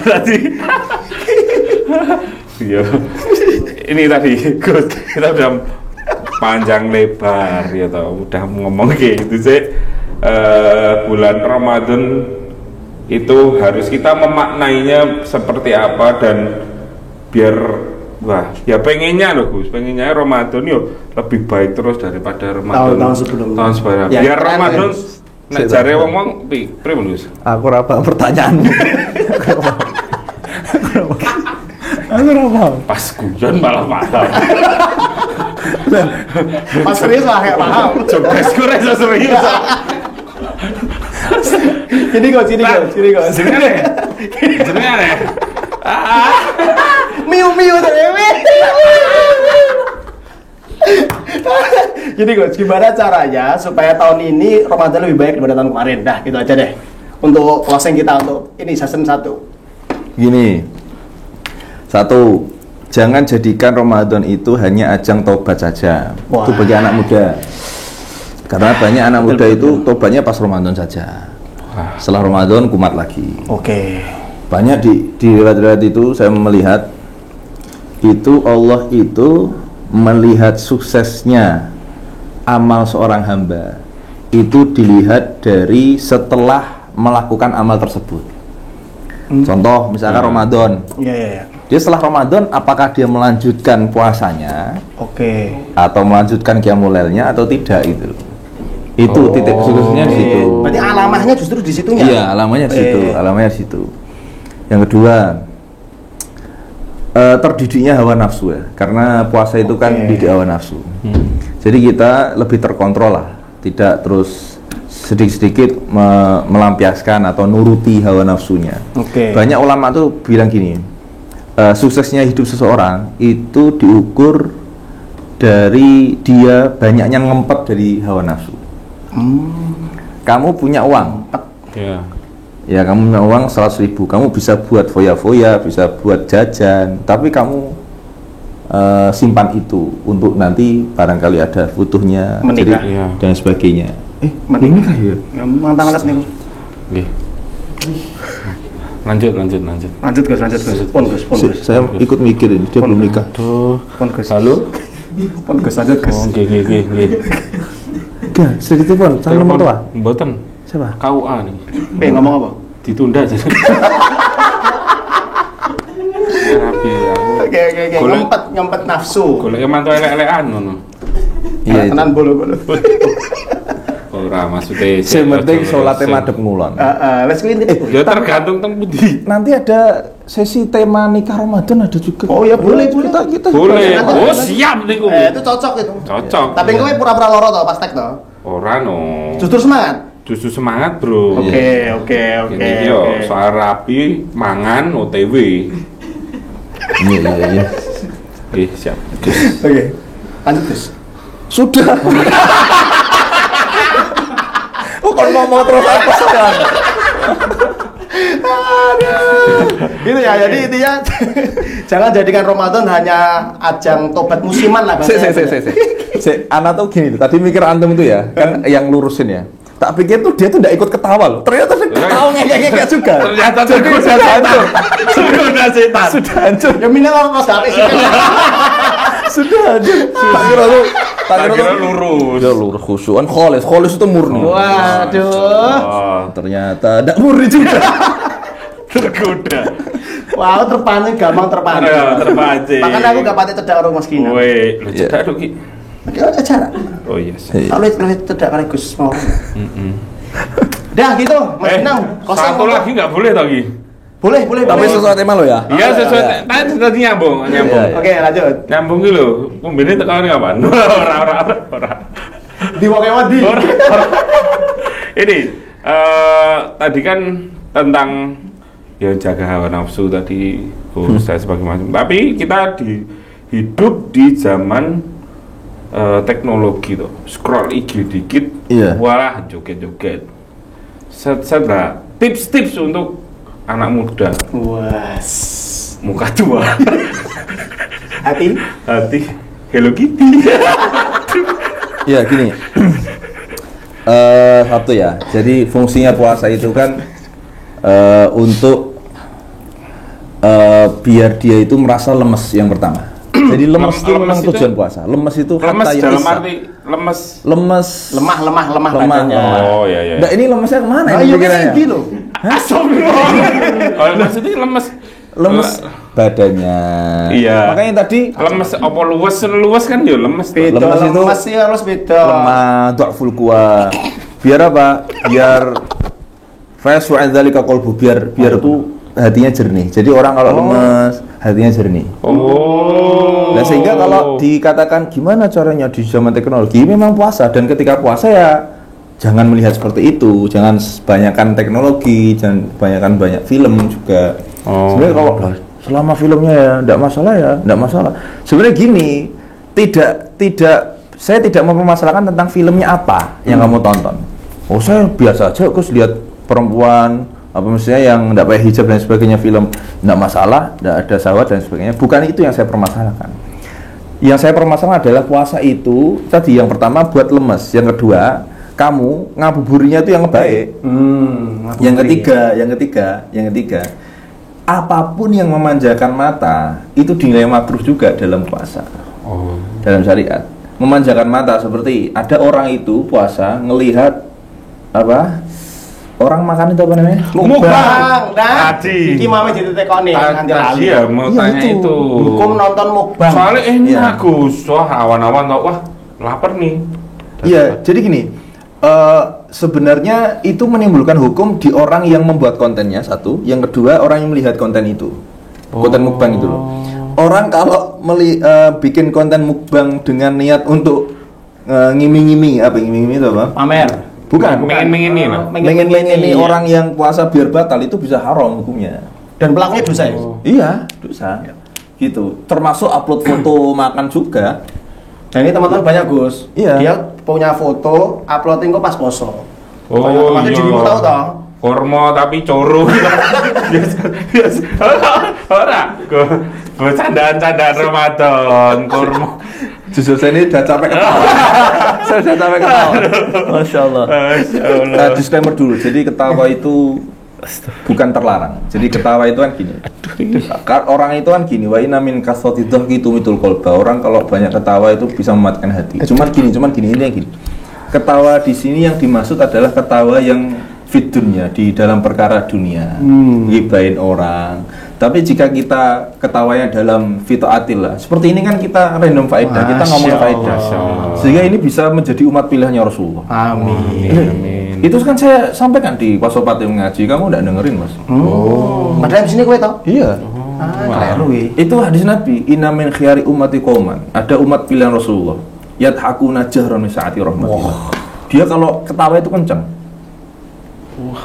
Tadi iya. Ini tadi Gus, kita udah panjang lebar ya toh, udah ngomong kayak gitu sih. Bulan Ramadan itu harus kita memaknainya seperti apa dan biar wah ya pengennya loh Gus, pengennya Ramadan yo lebih baik terus daripada Ramadan
Tahun-tahun sebelumnya.
tahun sebelumnya.
Ya,
Biar
keren,
Ramadan
keren.
nek jare wong-wong pripun Gus?
Aku ora paham pertanyaanmu. Aku ora paham.
Pas guyon malah paham.
Pas serius lah kayak paham.
Jogesku rasa serius.
Sini kok.
Jenenge.
Miu tuh. Jadi Gus, gimana caranya supaya tahun ini Ramadan lebih baik daripada tahun kemarin? Dah, gitu aja deh. Untuk closing kita untuk ini season 1.
Gini, satu, jangan jadikan Ramadan itu hanya ajang tobat saja.
Wah.
Itu bagi anak muda. Karena banyak anak muda itu tobatnya pas Ramadan saja. Setelah Ramadan kumat lagi.
Oke.
Banyak di riwayat-riwayat itu saya melihat itu Allah itu melihat suksesnya amal seorang hamba itu dilihat dari setelah melakukan amal tersebut. Contoh misalkan Ramadan,
Iya.
dia setelah Ramadan apakah dia melanjutkan puasanya
Oke.
atau melanjutkan qiyamul lailnya atau tidak itu. Itu titik suksesnya di situ.
Berarti alamahnya justru di situnya.
Iya, alamanya di situ, alamanya di situ. Yang kedua, terdidiknya hawa nafsu ya, karena puasa itu kan didik hawa nafsu. Jadi kita lebih terkontrol lah, tidak terus sedikit-sedikit melampiaskan atau nuruti hawa nafsunya.
Oke.
Banyak ulama tuh bilang gini, suksesnya hidup seseorang itu diukur dari dia banyaknya ngempet dari hawa nafsu. Kamu punya uang,
Ya.
ya kamu punya uang 100.000, kamu bisa buat foya-foya, bisa buat jajan, tapi kamu simpan itu untuk nanti barangkali ada butuhnya,
Menikah.
jadi,
Iya.
dan sebagainya.
Menikah ya? Mantap nih.
Nggih. Lanjut.
Lanjut Gus. Pon Gus.
Saya ikut mikirin, dia belum nikah.
Tuh.
Pon Gus.
Halo?
Pon Gus, lanjut Gus.
Oh, nggih.
Enggak, sedikit pun, calon nomor tua.
Mboten.
Siapa?
KUA nih.
Ngomong apa?
Ditunda aja. Ya rapi aku.
Oke.
Golek-
Ngempet nafsu.
Golek mantu elek-elekan ngono.
Iya itu.
Tenan bolo.
Ora maksudnya.
Yang penting sholatnya madhep ngulon.
Let's go ini.
Ya tergantung teng pundi.
Nanti ada sesi tema nikah Ramadan ada juga.
Oh ya boleh.
Kita
Boleh.
Nanti-
Oh, siap niku.
Itu cocok itu.
Cocok.
Tapi kowe pura-pura loro toh pas tek toh.
Ora no.
Justru semangat.
Justru semangat, Bro.
Oke.
Ini yo soal rapi, mangan, OTW.
Iya.
Siap.
Oke. Lanjut Gus.
Sudah. Bukan ngomong terus apa sekarang?
Gitu ya. Jadi intinya jangan jadikan Ramadan hanya ajang tobat musiman lah.
Ana tuh gini, tadi mikir antum itu ya, kan yang lurusin ya. Tak pikir tuh dia tuh nggak ikut ketawa loh. Ternyata dia ketawa ngekek juga.
Ternyata
sudah hancur.
Sudah setan.
Sudah hancur.
Ya minimal pas gak sih.
Sudah hancur. Tak kira tuh
lurus.
dia lurus khusyuan kholis itu murni.
Waduh.
Oh,
Ternyata tidak murni juga.
tergoda.
Wow, terpancing, gampang terpancing.
Terpancing.
Makanya aku gak pati cedak karo Mas Kina.
Woi, lu
Iya.
cedak dong Ki.
Oke, acara.
Oh iya.
Kalau itu cedak karo Gus mau. Dah gitu, Mas Kina.
Satu lagi nggak boleh tau Ki.
Boleh.
Tapi sesuai tema lo ya.
Iya sesuai. Tadi nyambung.
Iya, iya.
Oke, lanjut.
Nyambung gitu loh. Pembeli tekan kapan? Ora.
Di Wadi.
Ini tadi kan tentang ya jaga hawa nafsu tadi dan sebagainya. Tapi kita hidup di zaman teknologi tuh, scroll IG dikit,
Iya.
walah joget-joget. Set lah, tips-tips untuk anak muda,
Was.
muka tua,
Hati.
hati Hello Kitty.
Ya gini, satu ya. Jadi fungsinya puasa itu kan untuk biar dia itu merasa lemes yang pertama. Jadi lemes itu memang
itu-
tujuan puasa. Lemes itu
Lemes
hatta
dalam
ya'isa.
arti lemes.
Lemes.
Lemah badannya.
Oh iya.
Nah, ini lemesnya kemana ini
Ayo
pikirannya?
ini loh.
Astagfirullah. Oh, maksudnya lemes.
Lemes badannya.
Iya.
Makanya tadi
Lemes apa luwes kan ya lemes. tuh.
Beda
Lemes itu
lemas sih harus beda.
lemah, dhaful quwa. Biar apa? Biar fresh wa dzalika qalbu, biar tuh hatinya jernih. Jadi orang kalau lemes, hatinya jernih.
Oh.
Nah, sehingga kalau dikatakan gimana caranya di zaman teknologi, memang puasa, dan ketika puasa ya jangan melihat seperti itu, jangan banyakkan teknologi, jangan banyakkan banyak film juga.
Oh.
Sebenarnya kalau selama filmnya ya enggak masalah. Sebenarnya gini, saya tidak mempermasalahkan tentang filmnya apa yang kamu tonton. Oh, saya biasa aja Gus lihat perempuan apa misalnya yang enggak pakai hijab dan sebagainya, film enggak masalah, enggak ada syahwat dan sebagainya. Bukan itu yang saya permasalahkan. Yang saya permasalahkan adalah puasa itu tadi, yang pertama buat lemes, yang kedua kamu ngabuburitnya itu yang baik. Yang ketiga, apapun yang memanjakan mata itu dinilai makruh juga dalam puasa.
Oh.
Dalam syariat, memanjakan mata seperti ada orang itu puasa ngelihat apa? Orang makan itu apa namanya?
Mukbang. Nah,
Tadi.
iki mau jadi tekoni nanti
Tadi
lali.
ya mau
Iya,
tanya
itu.
itu.
Hukum nonton mukbang.
Soalnya enak
Iya.
Gus. Wah awan-awan tau, wah lapar nih.
Iya, jadi gini, sebenarnya itu menimbulkan hukum di orang yang membuat kontennya, satu, yang kedua orang yang melihat konten itu, konten mukbang itu loh. Orang kalau bikin konten mukbang dengan niat untuk ngiming-ngiming, ngiming-ngiming itu apa?
Pamer.
Bukan.
Pengen ini lah.
Mengen-mengen orang yang puasa biar batal itu bisa haram hukumnya.
Dan pelakunya dosa ya.
Iya, dosa. Gitu. Termasuk upload foto makan juga.
Dan ini teman-teman banyak Gus.
Iya.
Dia punya foto, uploading kok pas poso.
Oh
Teman-temannya
iya.
dirimu tahu toh?
Kormo tapi coro. Biasa. Ora. Gue candaan-candaan Ramadan. Kormo.
Justru saya ini udah capek ketawa. Saya udah capek ketawa. Masya Allah. Nah, disclaimer dulu. Jadi ketawa itu bukan terlarang. Jadi ketawa itu kan gini. Orang itu kan gini. Wa inna min kasrati dhahki tumitul qalba. Orang kalau banyak ketawa itu bisa mematikan hati. Cuman gini ini yang gini. Ketawa di sini yang dimaksud adalah ketawa yang fit dunia, di dalam perkara dunia, ngibain orang. Tapi jika kita ketawanya dalam fitaatillah, seperti ini kan kita random faedah, kita ngomong
Masya
faedah,
Allah.
sehingga ini bisa menjadi umat pilihannya Rasulullah.
Amin.
Amin.
Itu kan saya sampaikan di Pasopati mengaji, kamu udah dengerin mas?
Oh. Padahal di sini kowe toh?
Iya.
Keliru ya.
Itu hadis Nabi, inna min khiyari ummati qauman. Ada umat pilihan Rasulullah. Yadhakuna jahran min saati rahmatillah. Dia kalau ketawa itu kencang.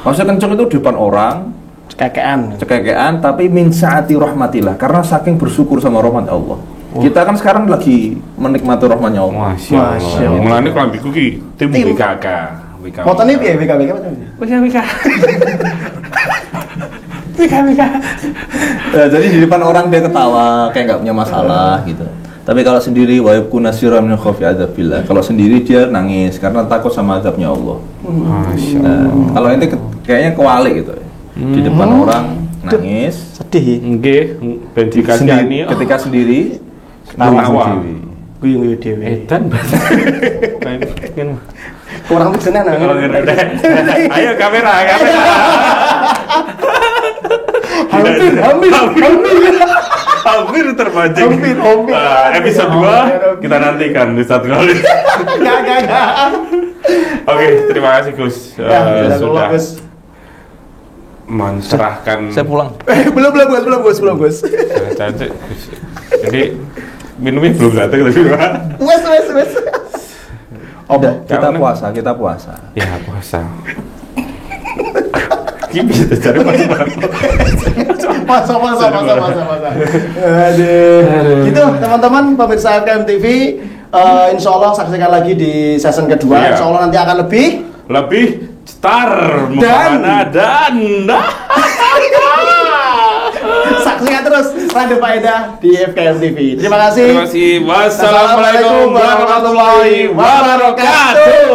Maksudnya kencang itu di depan orang, cekekean, tapi min saati rahmatillah, karena saking bersyukur sama rahmat Allah. Kita kan sekarang lagi menikmati rahmatnya Allah.
Masya
Masya
Allah.
Allah.
Mulane kelambiku ki tim
Tim.
BKK.
Fotonya piye BKBK macam ini?
Nah, jadi di depan orang dia ketawa, kayak nggak punya masalah gitu. Tapi kalau sendiri, wa yabkuna sirran min khaufi adzabillah. Kalau sendiri dia nangis karena takut sama azabnya Allah.
Masya
Nah,
Allah.
kalau ini kayaknya kewalik gitu. Di depan orang nangis,
Sedih.
Nggih, ben dikasihani.
ketika sendiri
Tawa.
sendiri.
Guyung dhewe.
Edan. Pengen.
Kurang tenan.
Kalau ngerti. Ayo kamera. Hampir terpancing.
Hampir.
Episode 2 kita nantikan di satu kali.
Enggak.
Oke, terima kasih Gus. Sudah
Gus.
mencerahkan.
Saya pulang.
Belum Gus.
Cantik. Jadi minumnya belum datang tadi Pak.
Wes.
Kita puasa.
Ya puasa. Ini bisa cari
Masa. Aduh. Gitu teman-teman pemirsa KM TV, Insya Allah saksikan lagi di season kedua.
Iya.
Insya Allah nanti akan lebih
star mengana dan
saksikan terus Radio Faedah di FKM TV. Terima kasih.
Terima kasih. Wassalamualaikum warahmatullahi wabarakatuh.